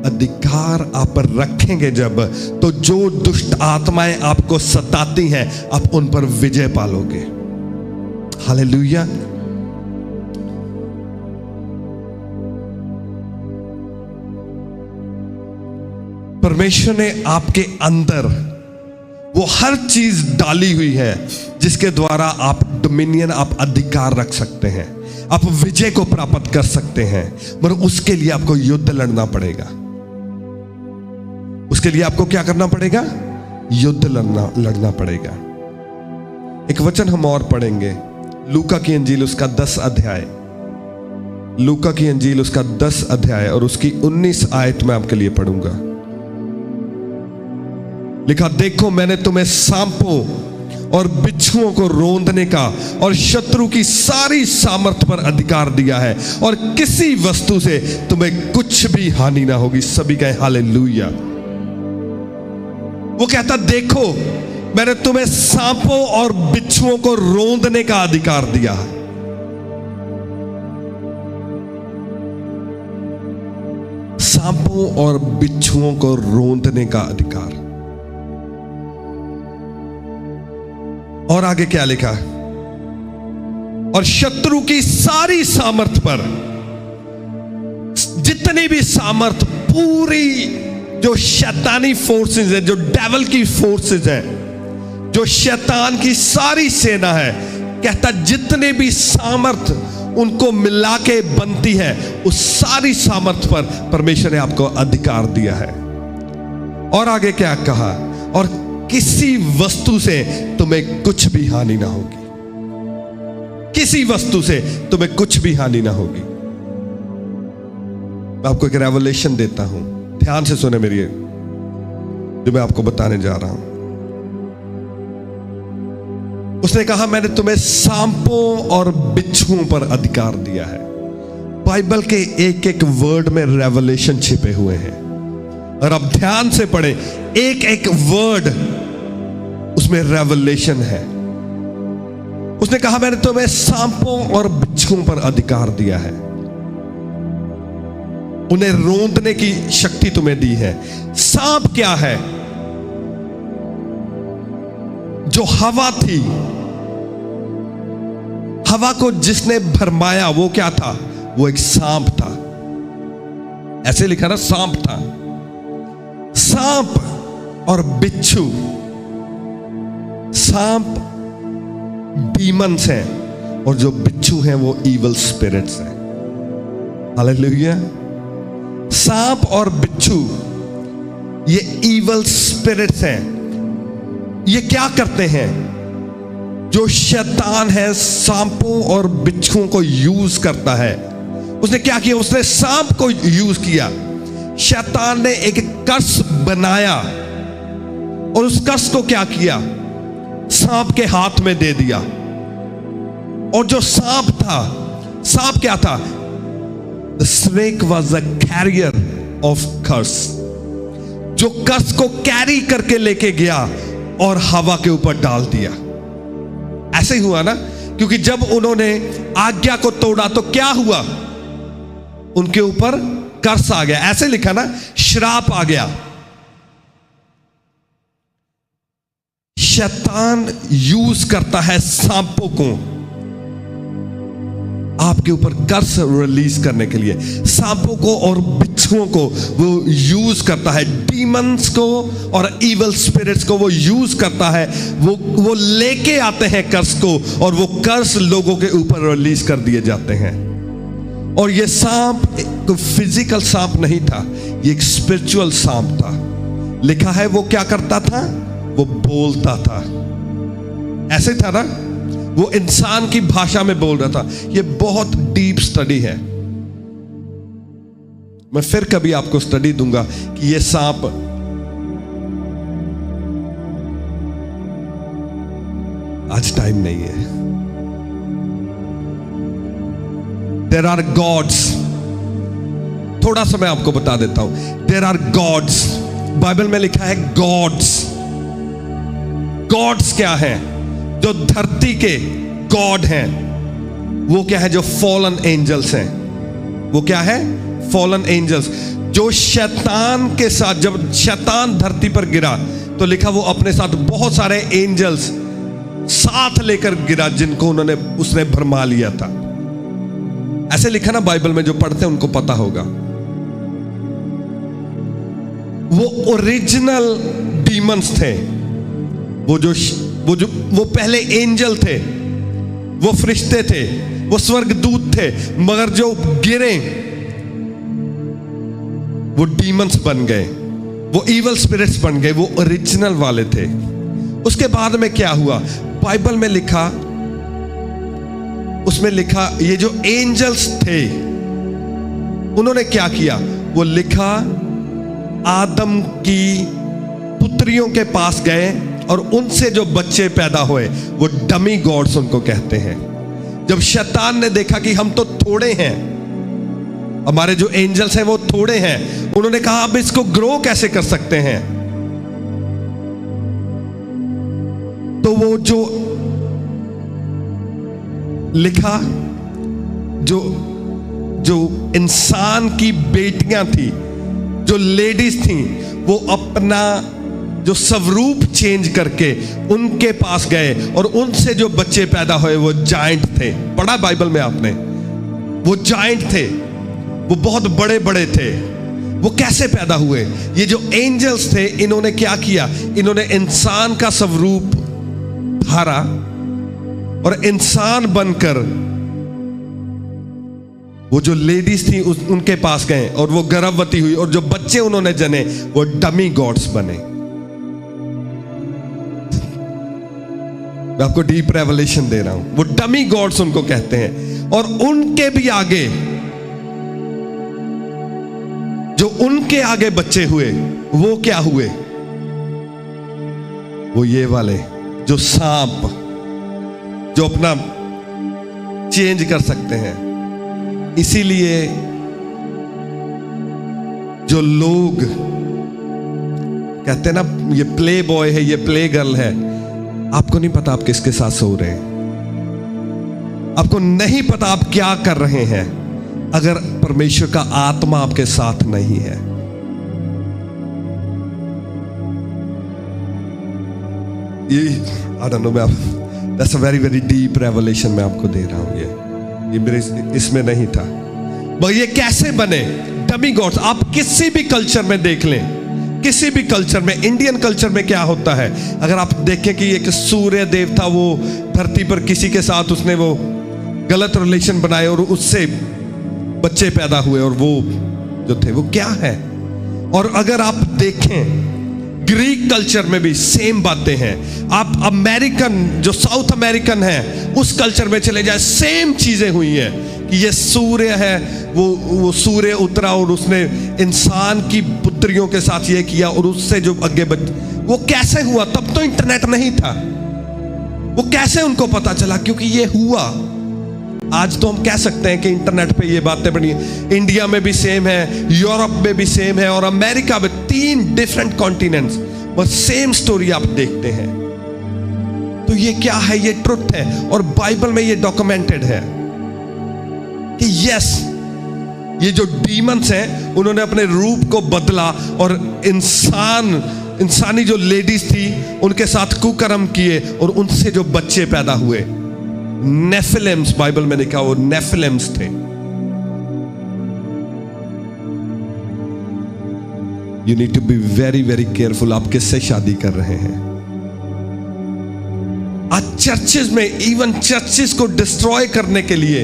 अधिकार आप पर रखेंगे जब, तो जो दुष्ट आत्माएं आपको सताती हैं, आप उन पर विजय पालोगे। हालेलुया। परमेश्वर ने आपके अंदर वो हर चीज डाली हुई है जिसके द्वारा आप डोमिनियन, आप अधिकार रख सकते हैं, आप विजय को प्राप्त कर सकते हैं। मगर उसके लिए आपको युद्ध लड़ना पड़ेगा। उसके लिए आपको क्या करना पड़ेगा? युद्ध लड़ना पड़ेगा। एक वचन हम और पढ़ेंगे, लूका की अंजील उसका 10 अध्याय, लूका की अंजील उसका 10 अध्याय और उसकी 19 आयत मैं आपके लिए पढ़ूंगा। लिखा, देखो मैंने तुम्हें सांपों और बिच्छुओं को रौंदने का और शत्रु की सारी सामर्थ पर अधिकार दिया है, और किसी वस्तु से तुम्हें कुछ भी हानि ना होगी। सभी कहें हालेलुया। वो कहता, देखो मैंने तुम्हें सांपों और बिच्छुओं को रौंदने का अधिकार दिया है। सांपों और बिच्छुओं को रौंदने का अधिकार। और आगे क्या लिखा? और शत्रु की सारी सामर्थ पर, जितनी भी सामर्थ, पूरी जो शैतानी फोर्सेस है, जो डेविल की फोर्सेस है, जो शैतान की सारी सेना है, कहता जितने भी सामर्थ उनको मिला के बनती है, उस सारी सामर्थ पर परमेश्वर ने आपको अधिकार दिया है। और आगे क्या कहा? और किसी वस्तु से तुम्हें कुछ भी हानि ना होगी। किसी वस्तु से तुम्हें कुछ भी हानि ना होगी। मैं आपको एक रेवलेशन देता हूं, ध्यान से सुने मेरी, जो मैं आपको बताने जा रहा हूं। उसने कहा, मैंने तुम्हें सांपों और बिच्छुओं पर अधिकार दिया है। बाइबल के एक एक वर्ड में रेवलेशन छिपे हुए हैं, और अब ध्यान से पढ़ें, एक एक वर्ड उसमें रेवलेशन है। उसने कहा, मैंने तुम्हें सांपों और बिच्छुओं पर अधिकार दिया है, उन्हें रौंदने की शक्ति तुम्हें दी है। सांप क्या है? जो हवा थी, हवा को जिसने भरमाया वो क्या था? वो एक सांप था। ऐसे लिखा ना, सांप था। सांप और बिच्छू, सांप डीमंस हैं और जो बिच्छू हैं वो इविल स्पिरिट्स हैं। हालेलुया। सांप और बिच्छू ये इविल स्पिरिट्स हैं। ये क्या करते हैं? जो शैतान है सांपों और बिच्छुओं को यूज करता है। उसने क्या किया? उसने सांप को यूज किया। शैतान ने एक कर्स बनाया और उस कर्स को क्या किया? सांप के हाथ में दे दिया। और जो सांप था, सांप क्या था? The snake was the carrier of curse, जो कर्स को कैरी करके लेके गया और हवा के ऊपर डाल दिया। ऐसे ही हुआ ना, क्योंकि जब उन्होंने आज्ञा को तोड़ा तो क्या हुआ? उनके ऊपर कर्स आ गया। ऐसे लिखा ना, श्राप आ गया। शैतान यूज करता है सांपों को आपके ऊपर कर्स रिलीज करने के लिए। सांपों को और बिच्छुओं को वो यूज करता है, डीमंस को और इविल स्पिरिट्स को वो यूज करता है। वो लेके आते हैं कर्स को, और वो कर्स लोगों के ऊपर रिलीज कर दिए जाते हैं। और ये सांप कोई फिजिकल सांप नहीं था, ये एक स्पिरिचुअल सांप था। लिखा है वो क्या करता था? वो बोलता था। ऐसे था ना, वो इंसान की भाषा में बोल रहा था। ये बहुत डीप स्टडी है, मैं फिर कभी आपको स्टडी दूंगा कि ये सांप आज टाइम नहीं है। देयर आर गॉड्स, थोड़ा सा मैं आपको बता देता हूं। देयर आर गॉड्स, बाइबल में लिखा है गॉड्स। गॉड्स क्या है? जो धरती के गॉड हैं, वो क्या है? जो फॉलन एंजल्स हैं। वो क्या है? Fallen angels. जो शैतान के साथ, जब शैतान धरती पर गिरा तो लिखा वो अपने साथ बहुत सारे एंजल्स साथ लेकर गिरा, जिनको उसने भरमा लिया था। ऐसे लिखा ना बाइबल में, जो पढ़ते हैं उनको पता होगा। वो ओरिजिनल डीमंस थे, वो पहले एंजल थे, वो फरिश्ते थे, वो स्वर्गदूत थे, मगर जो गिरे वो डीमंस बन गए, वो इवल स्पिरिट्स बन गए, वो ओरिजिनल वाले थे। उसके बाद में क्या हुआ? बाइबल में लिखा, उसमें लिखा ये जो एंजल्स थे उन्होंने क्या किया? वो लिखा आदम की पुत्रियों के पास गए और उनसे जो बच्चे पैदा हुए वो डमी गॉड्स उनको कहते हैं। जब शैतान ने देखा कि हम तो थोड़े हैं, हमारे जो एंजल्स हैं वो थोड़े हैं, उन्होंने कहा अब इसको ग्रो कैसे कर सकते हैं? तो वो जो लिखा, जो इंसान की बेटियां थी, जो लेडीज थी, वो अपना जो स्वरूप चेंज करके उनके पास गए और उनसे जो बच्चे पैदा हुए वो जायंट थे। पढ़ा बाइबल में आपने? वो जायंट थे, वो बहुत बड़े बड़े थे। वो कैसे पैदा हुए? ये जो एंजल्स थे इन्होंने क्या किया? इन्होंने इंसान का स्वरूप धारा और इंसान बनकर वो जो लेडीज थी उनके पास गए और वो गर्भवती हुई और जो बच्चे उन्होंने जने वो डमी गॉड्स बने। मैं आपको डीप रेवलेशन दे रहा हूं, वो डमी गॉड्स उनको कहते हैं। और उनके भी आगे, जो उनके आगे बच्चे हुए वो क्या हुए? वो ये वाले जो सांप, जो अपना चेंज कर सकते हैं। इसीलिए जो लोग कहते हैं ना ये प्ले बॉय है, ये प्ले गर्ल है, आपको नहीं पता आप किसके साथ सो रहे हैं, आपको नहीं पता आप क्या कर रहे हैं अगर परमेश्वर का आत्मा आपके साथ नहीं है। ये I don't know, that's a very very deep revelation मैं आपको दे रहा हूं। ये मेरे इसमें नहीं था। मगर ये कैसे बने डमी गॉड्स? आप किसी भी कल्चर में देख लें, किसी भी कल्चर में, इंडियन कल्चर में क्या होता है, अगर आप देखें कि एक सूर्य देव था, वो धरती पर किसी के साथ उसने वो गलत रिलेशन बनाए और उससे बच्चे पैदा हुए और वो जो थे वो क्या है। और अगर आप देखें ग्रीक कल्चर में भी सेम बातें हैं। आप अमेरिकन, जो साउथ अमेरिकन है, उस कल्चर में चले जाए, सेम चीजें हुई हैं कि ये सूर्य है, वो सूर्य उतरा और उसने इंसान की पुत्रियों के साथ ये किया और उससे जो आगे वो कैसे हुआ? तब तो इंटरनेट नहीं था, वो कैसे उनको पता चला? क्योंकि ये हुआ। आज तो हम कह सकते हैं कि इंटरनेट पे ये बातें बनी। इंडिया में भी सेम है, यूरोप में भी सेम है और अमेरिका में, 3 डिफरेंट कॉन्टिनेंट्स, बस सेम स्टोरी आप देखते हैं। तो ये क्या है? ये ट्रुथ है और बाइबल में ये डॉक्यूमेंटेड है कि यस, ये जो डीमंस हैं उन्होंने अपने रूप को बदला और इंसानी जो लेडीज थी उनके साथ कुकर्म किए और उनसे जो बच्चे पैदा हुए, नेफिलिम्स, बाइबल में लिखा वो नेफिलिम्स थे। You need to be very very careful आप किससे शादी कर रहे हैं। आज चर्चेस में, इवन चर्चेस को डिस्ट्रॉय करने के लिए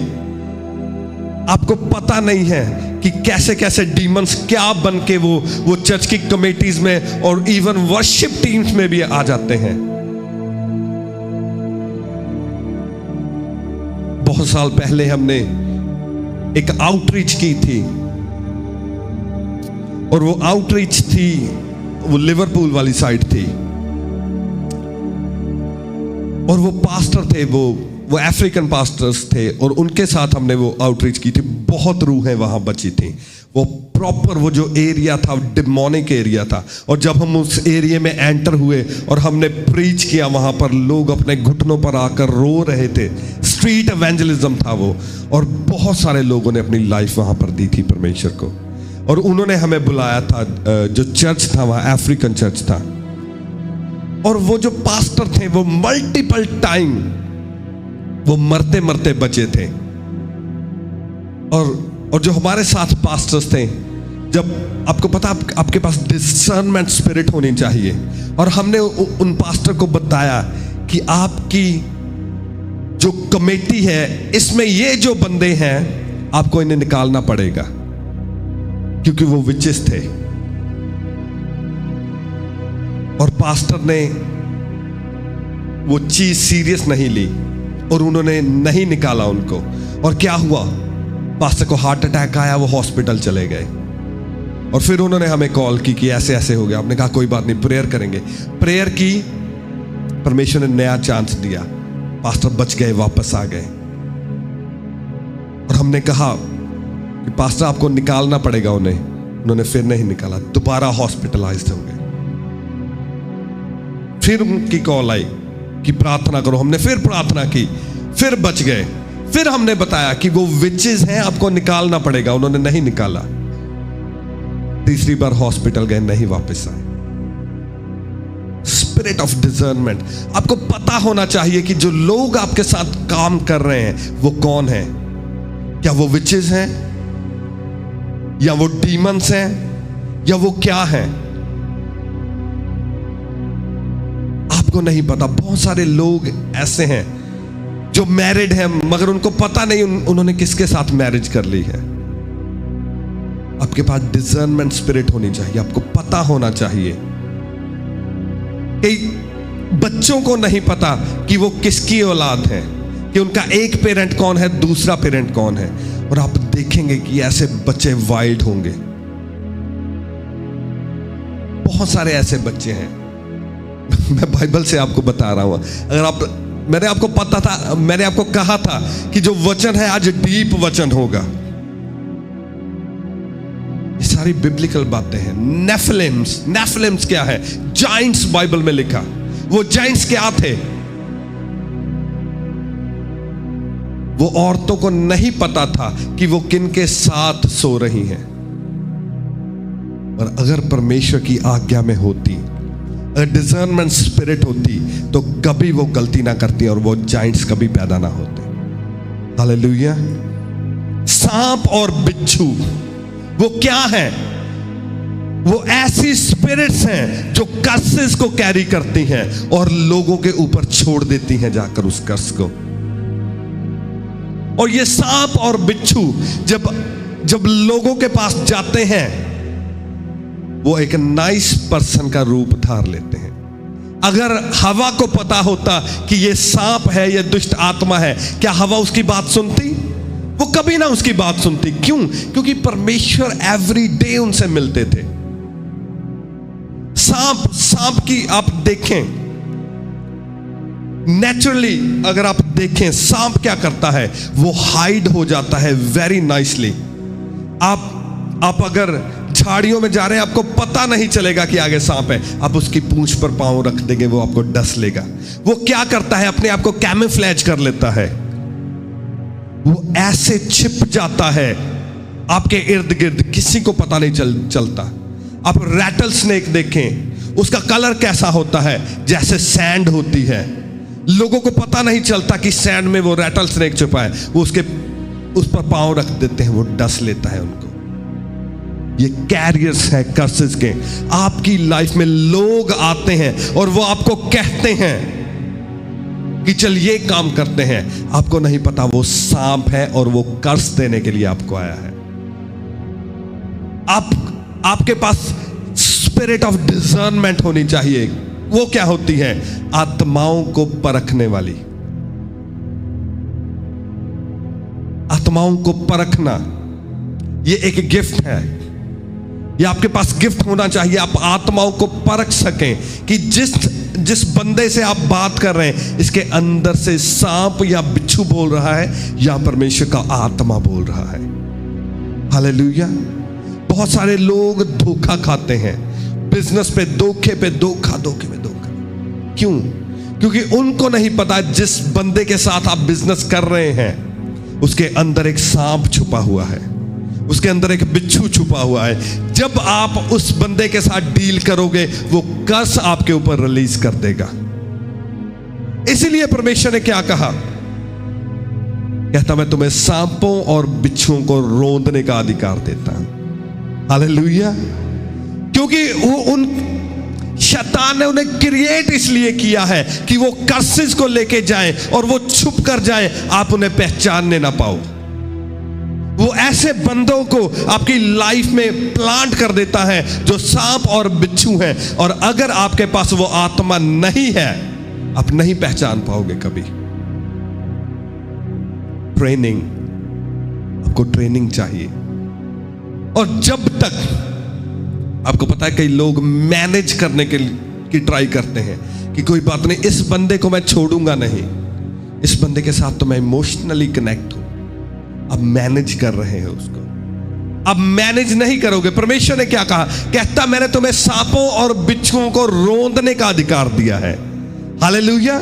आपको पता नहीं है कि कैसे कैसे डीमंस क्या बन के वो चर्च की कमेटीज में और इवन वर्शिप टीम्स में भी आ जाते हैं। बहुत साल पहले हमने एक आउटरीच की थी और वो आउटरीच थी, वो लिवरपूल वाली साइड थी और वो पास्टर थे, वो अफ्रीकन पास्टर्स थे और उनके साथ हमने वो आउटरीच की थी। बहुत रूहें वहां बची थी। वो प्रॉपर वो जो एरिया था डिमोनिक एरिया था और जब हम उस एरिया में एंटर हुए और हमने प्रीच किया, वहां पर लोग अपने घुटनों पर आकर रो रहे थे। स्ट्रीट एवेंजलिज्म था वो और बहुत सारे लोगों ने अपनी लाइफ वहां पर दी थी परमेश्वर को। और उन्होंने हमें बुलाया था, जो चर्च था वहां अफ्रीकन चर्च था और वो जो पास्टर थे वो मल्टीपल टाइम वो मरते मरते बचे थे। और जो हमारे साथ पास्टर्स थे, जब आपको पता, आपके पास डिसर्नमेंट स्पिरिट होनी चाहिए। और हमने उन पास्टर को बताया कि आपकी जो कमेटी है, इसमें ये जो बंदे हैं, आपको इन्हें निकालना पड़ेगा, क्योंकि वो विचेस थे। और पास्टर ने वो चीज सीरियस नहीं ली और उन्होंने नहीं निकाला उनको। और क्या हुआ, पास्टर को हार्ट अटैक आया, वो हॉस्पिटल चले गए। और फिर उन्होंने हमें कॉल की कि ऐसे ऐसे हो गया। आपने कहा कोई बात नहीं, प्रेयर करेंगे। प्रेयर की, परमेश्वर ने नया चांस दिया, पास्टर बच गए, वापस आ गए। और हमने कहा कि पास्टर आपको निकालना पड़ेगा उन्हें। उन्होंने फिर नहीं निकाला, दोबारा हॉस्पिटलाइज्ड हो गए। फिर उनकी कॉल आई कि प्रार्थना करो। हमने फिर प्रार्थना की, फिर बच गए। फिर हमने बताया कि वो विचेस हैं, आपको निकालना पड़ेगा। उन्होंने नहीं निकाला। तीसरी बार हॉस्पिटल गए, नहीं वापस आए। Spirit of discernment. आपको पता होना चाहिए कि जो लोग आपके साथ काम कर रहे हैं वो कौन है। क्या वो विचेस हैं, या वो डीमंस हैं, या वो क्या हैं, आपको नहीं पता। बहुत सारे लोग ऐसे हैं जो मैरिड हैं, मगर उनको पता नहीं उन्होंने किसके साथ मैरिज कर ली है। आपके पास डिसर्नमेंट स्पिरिट होनी चाहिए। आपको पता होना चाहिए। कई बच्चों को नहीं पता कि वो किसकी औलाद है, कि उनका एक पेरेंट कौन है, दूसरा पेरेंट कौन है। और आप देखेंगे कि ऐसे बच्चे वाइल्ड होंगे। बहुत सारे ऐसे बच्चे हैं। मैं बाइबल से आपको बता रहा हूं। अगर मैंने आपको पता था, मैंने आपको कहा था कि जो वचन है आज डीप वचन होगा। ये सारी बिब्लिकल बातें हैं। नेफिलिम्स क्या है? जाइंट्स बाइबल में लिखा। वो जाइंट्स क्या थे? वो औरतों को नहीं पता था कि वो किन के साथ सो रही हैं। और अगर परमेश्वर की आज्ञा में होती, अगर डिसर्नमेंट स्पिरिट होती, तो कभी वो गलती ना करती और वो जाइंट्स कभी पैदा ना होते। हालेलुया। सांप और बिच्छू वो क्या है? वो ऐसी स्पिरिट्स हैं जो कर्सेस को कैरी करती हैं और लोगों के ऊपर छोड़ देती हैं जाकर उस कर्स को। और ये सांप और बिच्छू जब लोगों के पास जाते हैं, वो एक नाइस पर्सन का रूप धार लेते हैं। अगर हवा को पता होता कि ये सांप है, ये दुष्ट आत्मा है, क्या हवा उसकी बात सुनती? वो कभी ना उसकी बात सुनती। क्यों? क्योंकि परमेश्वर एवरी डे उनसे मिलते थे। सांप की आप देखें, नेचुरली अगर आप देखें, सांप क्या करता है? वो हाइड हो जाता है वेरी नाइसली। आप अगर झाड़ियों में जा रहे हैं, आपको पता नहीं चलेगा कि आगे सांप है। आप उसकी पूंछ पर पांव रख देंगे, वो आपको डस लेगा। वो क्या करता है? अपने आप को कैमोफ्लेज कर लेता है। वो ऐसे छिप जाता है आपके इर्द गिर्द, किसी को पता नहीं चलता। आप रैटल स्नेक देखें, उसका कलर कैसा होता है? जैसे सैंड होती है। लोगों को पता नहीं चलता कि सैंड में वो रैटल स्नेक छुपा है। वो उस पर पांव रख देते हैं, वो डस लेता है उनको। ये कैरियर्स है कर्सेस के। आपकी लाइफ में लोग आते हैं और वो आपको कहते हैं कि चल ये काम करते हैं। आपको नहीं पता वो सांप है और वो कर्स देने के लिए आपको आया है। आपके पास स्पिरिट ऑफ डिसर्नमेंट होनी चाहिए। वो क्या होती है? आत्माओं को परखने वाली। आत्माओं को परखना ये एक गिफ्ट है। ये आपके पास गिफ्ट होना चाहिए। आप आत्माओं को परख सकें कि जिस बंदे से आप बात कर रहे हैं, इसके अंदर से सांप या बिच्छू बोल रहा है या परमेश्वर का आत्मा बोल रहा है। हालेलुया। बहुत सारे लोग धोखा खाते हैं, बिजनेस पे धोखे पे धोखा, धोखे पे धोखा। क्यों? क्योंकि उनको नहीं पता जिस बंदे के साथ आप बिजनेस कर रहे हैं उसके अंदर एक सांप छुपा हुआ है, उसके अंदर एक बिच्छू छुपा हुआ है। जब आप उस बंदे के साथ डील करोगे, वो कर्स आपके ऊपर रिलीज कर देगा। इसीलिए परमेश्वर ने क्या कहा? कहता मैं तुम्हें सांपों और बिच्छुओं को रौंदने का अधिकार देता हूं। हालेलुया। क्योंकि वो शैतान ने उन्हें क्रिएट इसलिए किया है कि वो कर्सेस को लेके जाएं और वो छुप कर जाएं, आप उन्हें पहचानने ना पाओ। वो ऐसे बंदों को आपकी लाइफ में प्लांट कर देता है जो सांप और बिच्छू हैं, और अगर आपके पास वो आत्मा नहीं है, आप नहीं पहचान पाओगे कभी। ट्रेनिंग, आपको ट्रेनिंग चाहिए। और जब तक आपको पता है, कई लोग मैनेज करने की ट्राई करते हैं कि कोई बात नहीं, इस बंदे को मैं छोड़ूंगा नहीं, इस बंदे के साथ तो मैं इमोशनली कनेक्ट हूं। अब मैनेज कर रहे हैं उसको। अब मैनेज नहीं करोगे। परमेश्वर ने क्या कहा? कहता मैंने तुम्हें सांपों और बिच्छुओं को रोंदने का अधिकार दिया है। हालेलुया।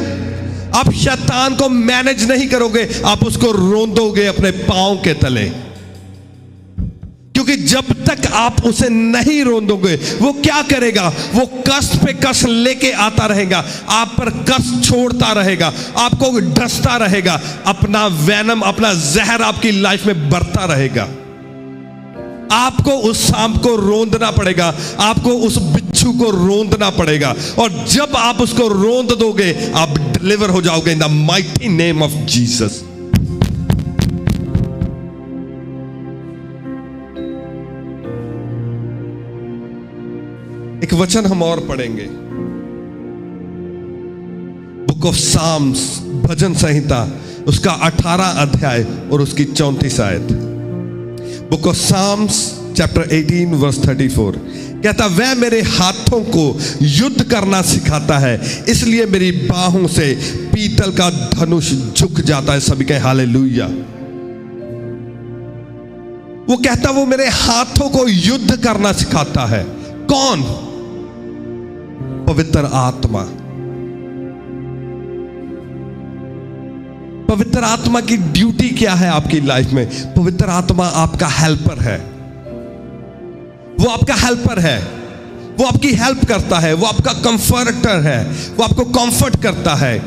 आप शैतान को मैनेज नहीं करोगे, आप उसको रोंदोगे अपने पांव के तले। क्योंकि जब तक आप उसे नहीं रोंदोगे, वो क्या करेगा? वो कस पे कस लेके आता रहेगा, आप पर कस छोड़ता रहेगा, आपको डसता रहेगा, अपना वैनम, अपना जहर आपकी लाइफ में बढ़ता रहेगा। आपको उस सांप को रोंदना पड़ेगा, आपको उस बिच्छू को रोंदना पड़ेगा, और जब आप उसको रोंद दोगे, आप डिलीवर हो जाओगे in the mighty name of Jesus. एक वचन हम और पढ़ेंगे, बुक ऑफ साम्स, भजन संहिता, उसका 18 अध्याय और उसकी 34 आयत। Book of Psalms chapter 18 verse 34 कहता, वह मेरे हाथों को युद्ध करना सिखाता है, इसलिए मेरी बाहों से पीतल का धनुष झुक जाता है। सभी कहें हालेलुया। वो कहता, वो मेरे हाथों को युद्ध करना सिखाता है। कौन? पवित्र आत्मा। पवित्र आत्मा की ड्यूटी क्या है आपकी लाइफ में? पवित्र आत्मा आपका हेल्पर है। वो आपका हेल्पर है, वो आपकी हेल्प करता है, वो आपका कंफर्टर है, वो आपको कंफर्ट करता है।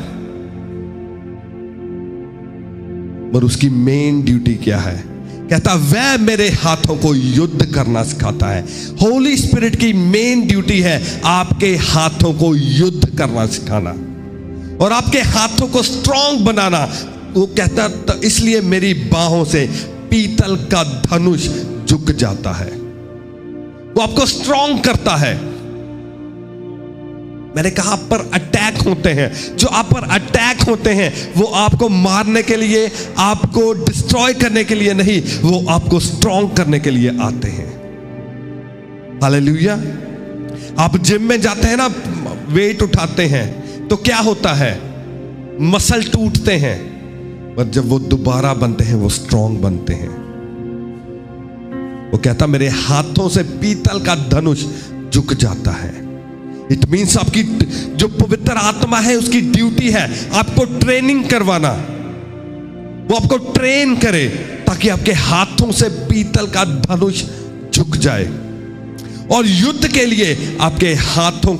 और उसकी मेन ड्यूटी क्या है? कहता, वह मेरे हाथों को युद्ध करना सिखाता है। होली स्पिरिट की मेन ड्यूटी है आपके हाथों को युद्ध करना सिखाना और आपके हाथों को स्ट्रांग बनाना। वो कहता, तो इसलिए मेरी बाहों से पीतल का धनुष झुक जाता है। वो आपको स्ट्रांग करता है। मैंने कहा, आप पर अटैक होते हैं, जो आप पर अटैक होते हैं वो आपको मारने के लिए, आपको डिस्ट्रॉय करने के लिए नहीं, वो आपको स्ट्रांग करने के लिए आते हैं। हालेलुया। आप जिम में जाते हैं ना, वेट उठाते हैं, तो क्या होता है? मसल टूटते हैं, पर जब वो दोबारा बनते हैं वो स्ट्रांग बनते हैं। वो कहता, मेरे हाथों से पीतल का धनुष झुक जाता है। इट मीन्स आपकी जो पवित्र आत्मा है उसकी ड्यूटी है आपको ट्रेनिंग करवाना। वो आपको ट्रेन करे ताकि आपके हाथों से पीतल का धनुष झुक जाए, और युद्ध के लिए आपके हाथों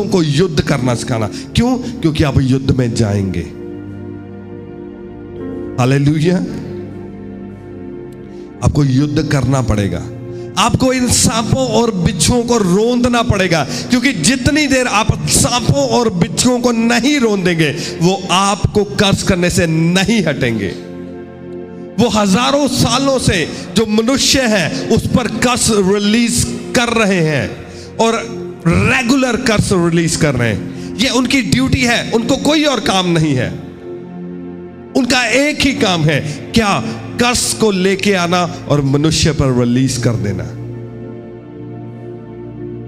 को युद्ध करना सिखाना। क्यों? क्योंकि आप युद्ध में जाएंगे। हालेलुया। आपको युद्ध करना पड़ेगा, आपको इन सांपों और बिच्छुओं को रोंदना पड़ेगा, क्योंकि जितनी देर आप सांपों और बिच्छुओं को नहीं रोंदेंगे वो आपको कर्ज करने से नहीं हटेंगे। वो हजारों सालों से जो मनुष्य है उस पर कर्ज रिलीज कर रहे हैं और रेगुलर कर्ज रिलीज कर रहे हैं। ये उनकी ड्यूटी है, उनको कोई और काम नहीं है। उनका एक ही काम है, क्या? कर्ज को लेके आना और मनुष्य पर रिलीज कर देना।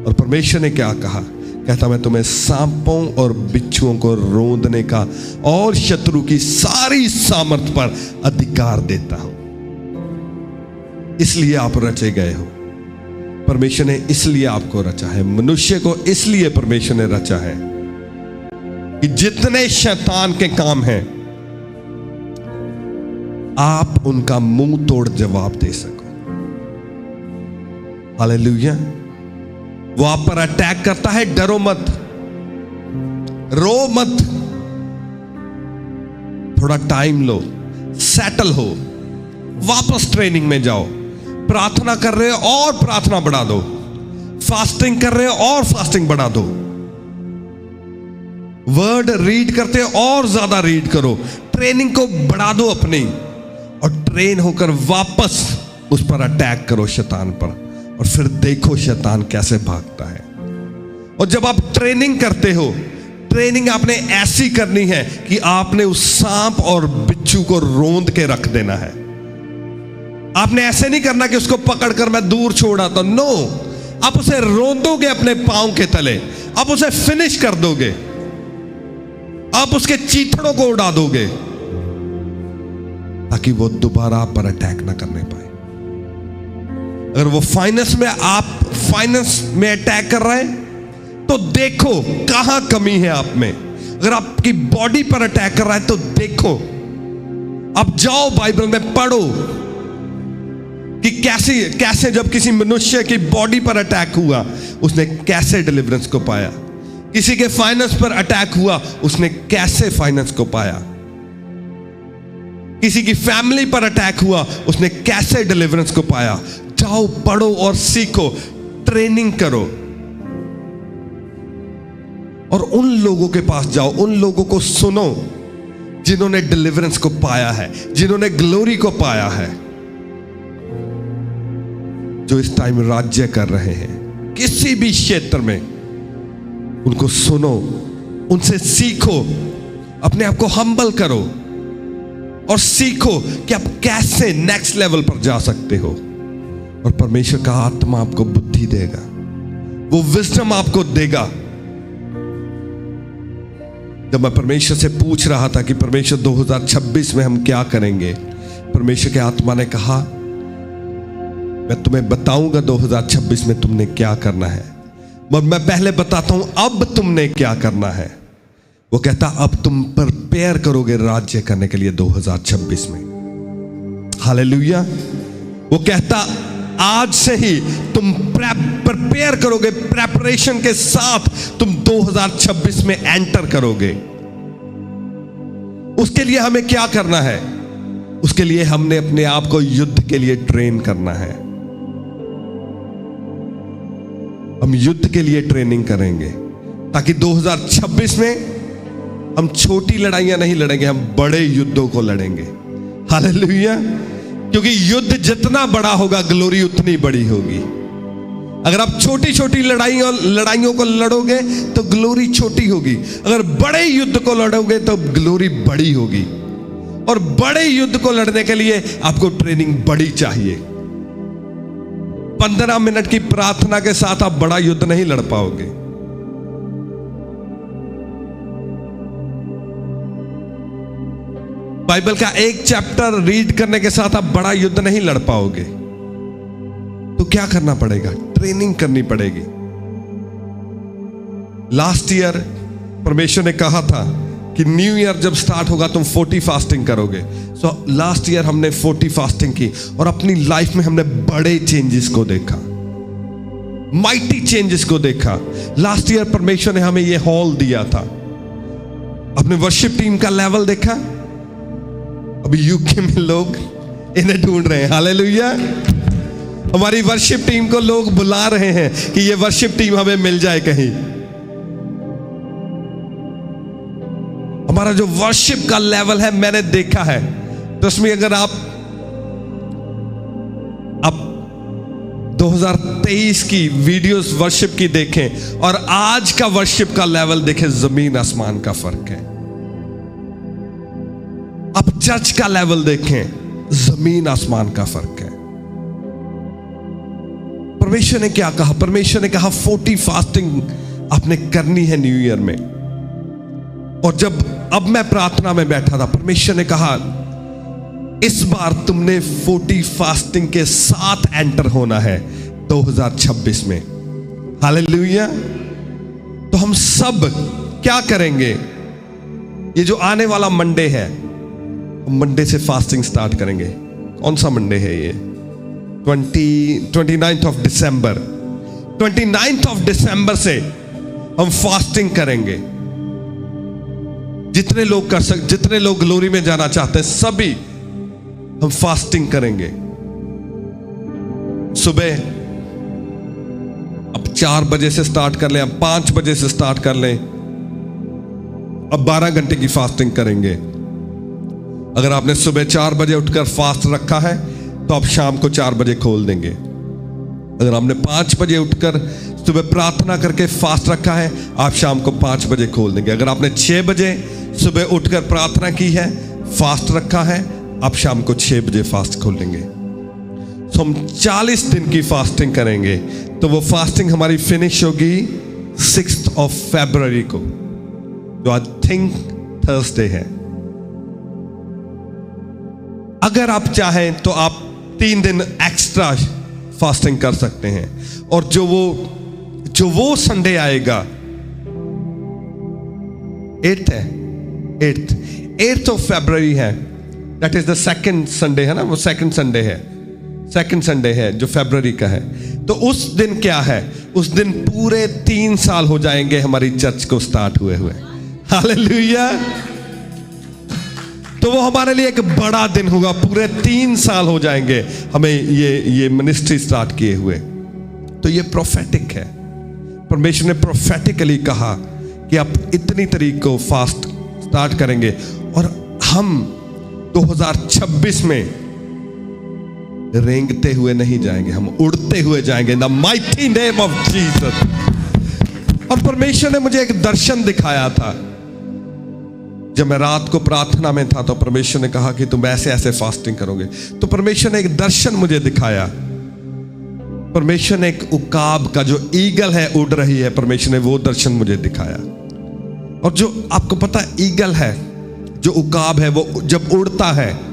और परमेश्वर ने क्या कहा? कहता, मैं तुम्हें सांपों और बिच्छुओं को रोंदने का और शत्रु की सारी सामर्थ पर अधिकार देता हूं। इसलिए आप रचे गए हो। परमेश्वर ने इसलिए आपको रचा है, मनुष्य को इसलिए परमेश्वर ने रचा है कि जितने शैतान के काम हैं आप उनका मुंह तोड़ जवाब दे सको। हालेलुया। वो आप पर अटैक करता है, डरो मत, रो मत, थोड़ा टाइम लो, सेटल हो, वापस ट्रेनिंग में जाओ, प्रार्थना कर रहे हो और प्रार्थना बढ़ा दो, फास्टिंग कर रहे हो और फास्टिंग बढ़ा दो, वर्ड रीड करते हो और ज्यादा रीड करो, ट्रेनिंग को बढ़ा दो अपनी, और ट्रेन होकर वापस उस पर अटैक करो शैतान पर, और फिर देखो शैतान कैसे भागता है। और जब आप ट्रेनिंग करते हो, ट्रेनिंग आपने ऐसी करनी है कि आपने उस सांप और बिच्छू को रोंद के रख देना है। आपने ऐसे नहीं करना कि उसको पकड़कर मैं दूर छोड़ आता, नो, आप उसे रोंदोगे अपने पांव के तले, आप उसे फिनिश कर दोगे, आप उसके चीथड़ों को उड़ा दोगे, ताकि वो दोबारा आप पर अटैक ना करने पाए। अगर वो फाइनेंस में अटैक कर रहा है तो देखो कहां कमी है आप में। अगर आपकी बॉडी पर अटैक कर रहा है तो देखो, आप जाओ बाइबल में पढ़ो कि कैसे जब किसी मनुष्य की बॉडी पर अटैक हुआ उसने कैसे डिलीवरेंस को पाया, किसी के फाइनेंस पर अटैक हुआ उसने कैसे फाइनेंस को पाया, किसी की फैमिली पर अटैक हुआ उसने कैसे डिलीवरेंस को पाया। जाओ पढ़ो और सीखो, ट्रेनिंग करो, और उन लोगों के पास जाओ, उन लोगों को सुनो जिन्होंने डिलीवरेंस को पाया है, जिन्होंने ग्लोरी को पाया है, जो इस टाइम राज्य कर रहे हैं किसी भी क्षेत्र में। उनको सुनो, उनसे सीखो, अपने आप को हम्बल करो और सीखो कि आप कैसे नेक्स्ट लेवल पर जा सकते हो। और परमेश्वर का आत्मा आपको बुद्धि देगा, वो विजडम आपको देगा। जब मैं परमेश्वर से पूछ रहा था कि परमेश्वर 2026 में हम क्या करेंगे, परमेश्वर के आत्मा ने कहा मैं तुम्हें बताऊंगा 2026 में तुमने क्या करना है, और मैं पहले बताता हूं अब तुमने क्या करना है। वो कहता अब तुम प्रिपेयर करोगे राज्य करने के लिए 2026 में। हालेलुया। वो कहता आज से ही तुम प्रिपेयर करोगे, प्रेपरेशन के साथ तुम 2026 में एंटर करोगे। उसके लिए हमें क्या करना है? उसके लिए हमने अपने आप को युद्ध के लिए ट्रेन करना है। हम युद्ध के लिए ट्रेनिंग करेंगे ताकि 2026 में हम छोटी लड़ाइयां नहीं लड़ेंगे, हम बड़े युद्धों को लड़ेंगे। हालेलुया। क्योंकि युद्ध जितना बड़ा होगा ग्लोरी उतनी बड़ी होगी। अगर आप छोटी छोटी लड़ाइयों को लड़ोगे तो ग्लोरी छोटी होगी, अगर बड़े युद्ध को लड़ोगे तो ग्लोरी बड़ी होगी। और बड़े युद्ध को लड़ने के लिए आपको ट्रेनिंग बड़ी चाहिए। 15 मिनट की प्रार्थना के साथ आप बड़ा युद्ध नहीं लड़ पाओगे। बाइबल का एक चैप्टर रीड करने के साथ आप बड़ा युद्ध नहीं लड़ पाओगे। तो क्या करना पड़ेगा? ट्रेनिंग करनी पड़ेगी। लास्ट ईयर परमेश्वर ने कहा था कि न्यू ईयर जब स्टार्ट होगा तुम 40 फास्टिंग करोगे। सो लास्ट ईयर हमने 40 फास्टिंग की और अपनी लाइफ में हमने बड़े चेंजेस को देखा, माइटी चेंजेस को देखा। लास्ट ईयर परमेश्वर ने हमें यह हॉल दिया था। अपने वर्शिप टीम का लेवल देखा। अभी यूके में लोग इन्हें ढूंढ रहे हैं। हालेलुया। हमारी वर्शिप टीम को लोग बुला रहे हैं कि ये वर्शिप टीम हमें मिल जाए कहीं। हमारा जो वर्शिप का लेवल है मैंने देखा है। तो उसमें अगर आप 2023 की वीडियोस वर्शिप की देखें और आज का वर्शिप का लेवल देखें, जमीन आसमान का फर्क है। आप चर्च का लेवल देखें, जमीन आसमान का फर्क है। परमेश्वर ने क्या कहा? परमेश्वर ने कहा 40 फास्टिंग आपने करनी है न्यू ईयर में। और जब अब मैं प्रार्थना में बैठा था, परमेश्वर ने कहा इस बार तुमने 40 फास्टिंग के साथ एंटर होना है 2026 में। हालेलुया। तो हम सब क्या करेंगे? ये जो आने वाला मंडे है, मंडे से फास्टिंग स्टार्ट करेंगे। कौन सा मंडे है ये? 29th of December. 29th of December से हम फास्टिंग करेंगे। जितने लोग कर सकते, जितने लोग ग्लोरी में जाना चाहते हैं, सभी हम फास्टिंग करेंगे। सुबह अब 4 बजे से स्टार्ट कर लें, अब 5 बजे से स्टार्ट कर लें, अब 12 घंटे की फास्टिंग करेंगे। अगर आपने सुबह 4 बजे उठकर फास्ट रखा है तो आप शाम को 4 बजे खोल देंगे। अगर आपने 5 बजे उठकर सुबह प्रार्थना करके फास्ट रखा है, आप शाम को 5 बजे खोल देंगे। अगर आपने 6 बजे सुबह उठकर प्रार्थना की है, फास्ट रखा है, आप शाम को 6 बजे फास्ट खोल देंगे। तो हम 40 दिन की फास्टिंग करेंगे। तो वो फास्टिंग हमारी फिनिश होगी 6 फरवरी को, जो आई थिंक थर्सडे है। अगर आप चाहें तो आप 3 दिन एक्स्ट्रा फास्टिंग कर सकते हैं। और जो वो संडे आएगा 8th ऑफ फरवरी है, that is the second Sunday है ना, वो सेकंड संडे है जो फरवरी का है। तो उस दिन क्या है, उस दिन पूरे 3 साल हो जाएंगे हमारी चर्च को स्टार्ट हुए हालेलुया। तो वो हमारे लिए एक बड़ा दिन होगा, पूरे 3 साल हो जाएंगे हमें ये मिनिस्ट्री स्टार्ट किए हुए। तो ये प्रोफेटिक है। परमेश्वर ने प्रोफेटिकली कहा कि आप इतनी तारीख को फास्ट स्टार्ट करेंगे और हम 2026 में रेंगते हुए नहीं जाएंगे, हम उड़ते हुए जाएंगे इन the mighty name of Jesus. और परमेश्वर ने मुझे एक दर्शन दिखाया था जब मैं रात को प्रार्थना में था। तो परमेश्वर ने कहा कि तुम ऐसे ऐसे फास्टिंग करोगे। तो परमेश्वर ने एक दर्शन मुझे दिखाया। परमेश्वर ने एक उकाब का, जो ईगल है उड़ रही है, परमेश्वर ने वो दर्शन मुझे दिखाया। और जो आपको पता है ईगल है, जो उकाब है, वो जब उड़ता है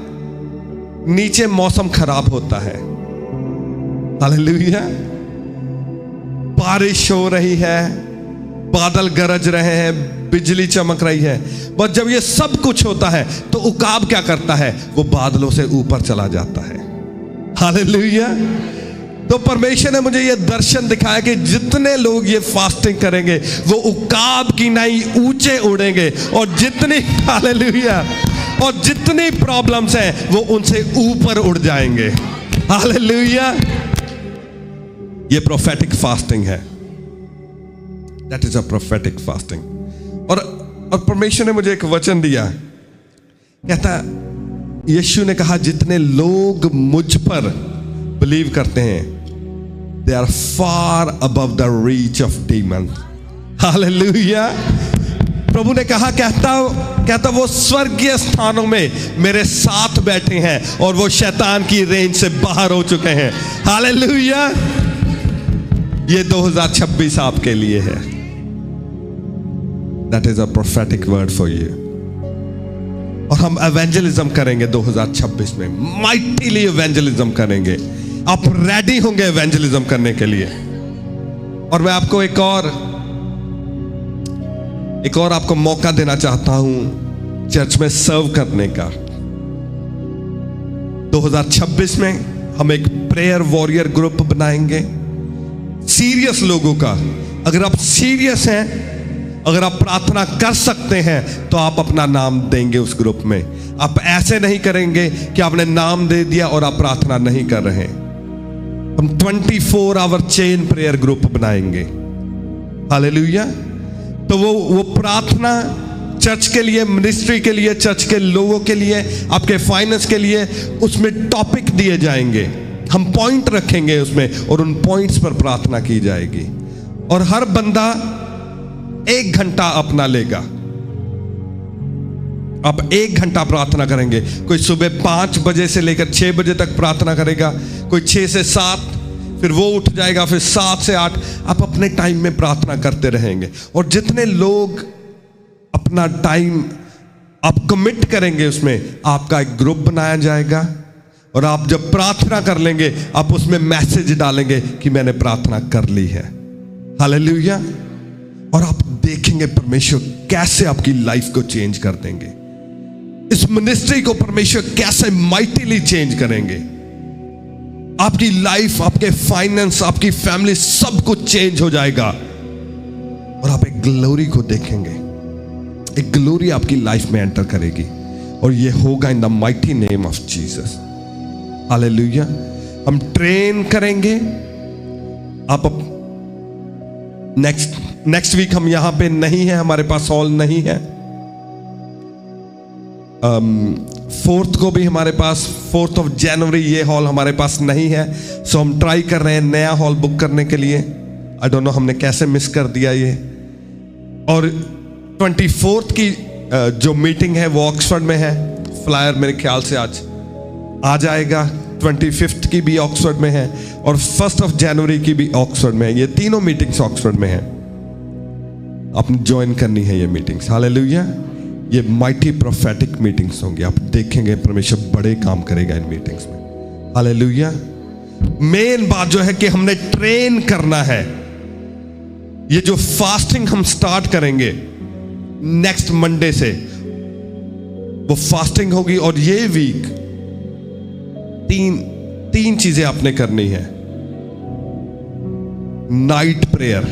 नीचे मौसम खराब होता है। हालेलुया। बारिश हो रही है, बादल गरज रहे हैं, बिजली चमक रही है, बस जब ये सब कुछ होता है तो उकाब क्या करता है, वो बादलों से ऊपर चला जाता है। हालेलुया। तो परमेश्वर ने मुझे ये दर्शन दिखाया कि जितने लोग ये फास्टिंग करेंगे वो उकाब की नहीं ऊंचे उड़ेंगे, और जितनी हालेलुया, और जितनी प्रॉब्लम्स हैं वो उनसे ऊपर उड़ जाएंगे। हालेलुया। ये प्रोफेटिक फास्टिंग है। That is a prophetic fasting. और परमेश्वर ने मुझे एक वचन दिया, कहता यीशु ने कहा जितने लोग मुझ पर बिलीव करते हैं, they are far above the reach of demon. Hallelujah. प्रभु ने कहा, कहता वो स्वर्गीय स्थानों में मेरे साथ बैठे हैं और वो शैतान की रेंज से बाहर हो चुके हैं। हालेलुया। ये 2026 आपके लिए है। That is a prophetic word for you. और हम evangelism करेंगे 2026 में, माइटीली evangelism करेंगे। आप रेडी होंगे evangelism करने के लिए। और मैं आपको एक और आपको मौका देना चाहता हूं चर्च में सर्व करने का। 2026 में हम एक प्रेयर वॉरियर ग्रुप बनाएंगे, सीरियस लोगों का। अगर आप सीरियस हैं, अगर आप प्रार्थना कर सकते हैं तो आप अपना नाम देंगे उस ग्रुप में। आप ऐसे नहीं करेंगे कि आपने नाम दे दिया और आप प्रार्थना नहीं कर रहे। हम 24 आवर चेन प्रेयर ग्रुप बनाएंगे। हालेलुया। तो वो प्रार्थना चर्च के लिए, मिनिस्ट्री के लिए, चर्च के लोगों के लिए, आपके फाइनेंस के लिए, उसमें टॉपिक दिए जाएंगे। हम पॉइंट रखेंगे उसमें और उन पॉइंट्स पर प्रार्थना की जाएगी। और हर बंदा 1 घंटा अपना लेगा। आप 1 घंटा प्रार्थना करेंगे। कोई सुबह 5 बजे से लेकर 6 बजे तक प्रार्थना करेगा, कोई 6 से 7, फिर वो उठ जाएगा, फिर 7 से 8। आप अपने टाइम में प्रार्थना करते रहेंगे। और जितने लोग अपना टाइम आप कमिट करेंगे, उसमें आपका एक ग्रुप बनाया जाएगा। और आप जब प्रार्थना कर लेंगे, आप उसमें मैसेज डालेंगे कि मैंने प्रार्थना कर ली है। हालेलुया। और आप देखेंगे परमेश्वर कैसे आपकी लाइफ को चेंज कर देंगे। इस मिनिस्ट्री को परमेश्वर कैसे माइटीली चेंज करेंगे। आपकी लाइफ, आपके फाइनेंस, आपकी फैमिली, सब कुछ चेंज हो जाएगा। और आप एक ग्लोरी को देखेंगे। एक ग्लोरी आपकी लाइफ में एंटर करेगी। और ये होगा इन the mighty name of Jesus. Hallelujah. हम ट्रेन करेंगे। आप नेक्स्ट वीक हम यहां पे नहीं है, हमारे पास हॉल नहीं है। 4th को भी हमारे पास 4th ऑफ जनवरी ये हॉल हमारे पास नहीं है। सो हम ट्राई कर रहे हैं नया हॉल बुक करने के लिए। आई डोंट नो हमने कैसे मिस कर दिया ये। और 24th की जो मीटिंग है वो ऑक्सफोर्ड में है। फ्लायर मेरे ख्याल से आज आ जाएगा। 25th की भी ऑक्सफोर्ड में है और 1st ऑफ जनवरी की भी ऑक्सफोर्ड में है। ये तीनों मीटिंग्स ऑक्सफोर्ड में है। आपने ज्वाइन करनी है ये मीटिंग्स। हालेलुया। ये माइटी प्रोफेटिक मीटिंग्स होंगी। आप देखेंगे परमेश्वर बड़े काम करेगा इन मीटिंग्स में। हालेलुया। मेन बात जो है कि हमने ट्रेन करना है। ये जो फास्टिंग हम स्टार्ट करेंगे नेक्स्ट मंडे से, वो फास्टिंग होगी। और ये वीक तीन चीजें आपने करनी है। Night prayer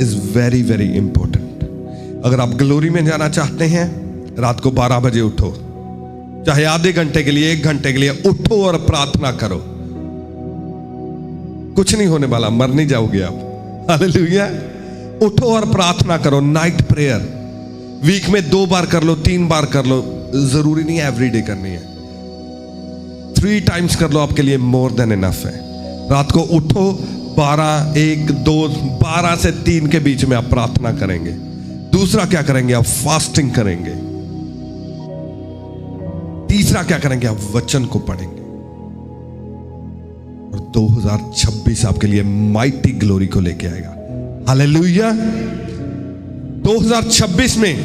is very very important. अगर आप ग्लोरी में जाना चाहते हैं, रात को 12 बजे उठो, चाहे आधे घंटे के लिए 1 घंटे के लिए उठो और प्रार्थना करो। कुछ नहीं होने वाला, मर नहीं जाओगे आप। हालेलुया। उठो और प्रार्थना करो। नाइट प्रेयर वीक में 2 बार कर लो, 3 बार कर लो, जरूरी नहीं है एवरीडे करनी है। 3 टाइम्स कर लो, आपके लिए मोर देन इनफ है। रात को उठो, 12, 1, 2, 12 से 3 के बीच में आप प्रार्थना करेंगे। दूसरा क्या करेंगे? आप फास्टिंग करेंगे। तीसरा क्या करेंगे? आप वचन को पढ़ेंगे। और 2026 आपके लिए माइटी ग्लोरी को लेके आएगा। हालेलुया। 2026 में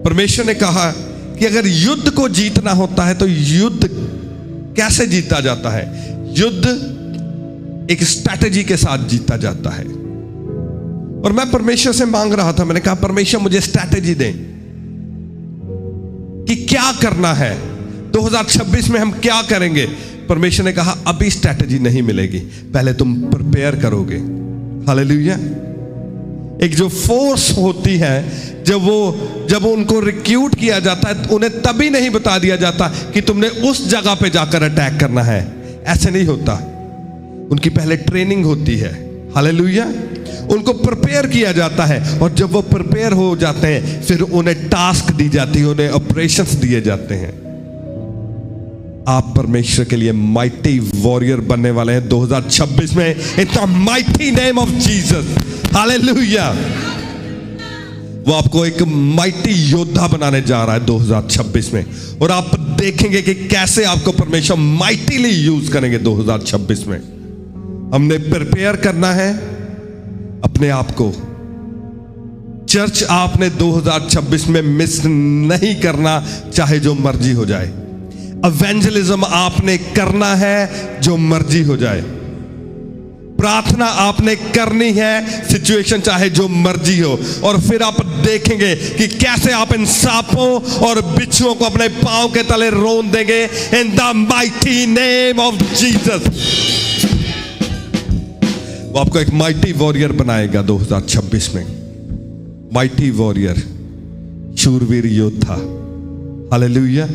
परमेश्वर ने कहा कि अगर युद्ध को जीतना होता है तो युद्ध कैसे जीता जाता है? युद्ध एक स्ट्रैटेजी के साथ जीता जाता है। और मैं परमेश्वर से मांग रहा था, मैंने कहा परमेश्वर मुझे स्ट्रैटेजी दें कि क्या करना है 2026 में, हम क्या करेंगे। परमेश्वर ने कहा अभी स्ट्रैटेजी नहीं मिलेगी, पहले तुम प्रिपेयर करोगे। हालेलुया। एक जो फोर्स होती है, जब उनको रिक्रूट किया जाता है, उन्हें तभी नहीं बता दिया जाता कि तुमने उस जगह पे जाकर अटैक करना है। ऐसे नहीं होता। उनकी पहले ट्रेनिंग होती है। हालेलुया। उनको प्रिपेयर किया जाता है और जब वो प्रिपेयर हो जाते हैं फिर उन्हें टास्क दी जाती है, उन्हें ऑपरेशंस दिए जाते हैं। आप परमेश्वर के लिए माइटी वॉरियर बनने वाले हैं 2026 में, इन the mighty name of Jesus. Hallelujah. वो आपको एक माइटी योद्धा बनाने जा रहा है 2026 में। और आप देखेंगे कि कैसे आपको परमेश्वर माइटीली यूज करेंगे 2026 में। हमने प्रिपेयर करना है अपने आप को। चर्च आपने 2026 में मिस नहीं करना, चाहे जो मर्जी हो जाए। इवेंजलिज्म आपने करना है, जो मर्जी हो जाए। प्रार्थना आपने करनी है, सिचुएशन चाहे जो मर्जी हो। और फिर आप देखेंगे कि कैसे आप इन सांपों और बिच्छुओं को अपने पांव के तले रोन देंगे इन the mighty name of Jesus. वो आपको एक माइटी वॉरियर बनाएगा 2026 में। माइटी वॉरियर, शूरवीर योद्धा। हालेलुया।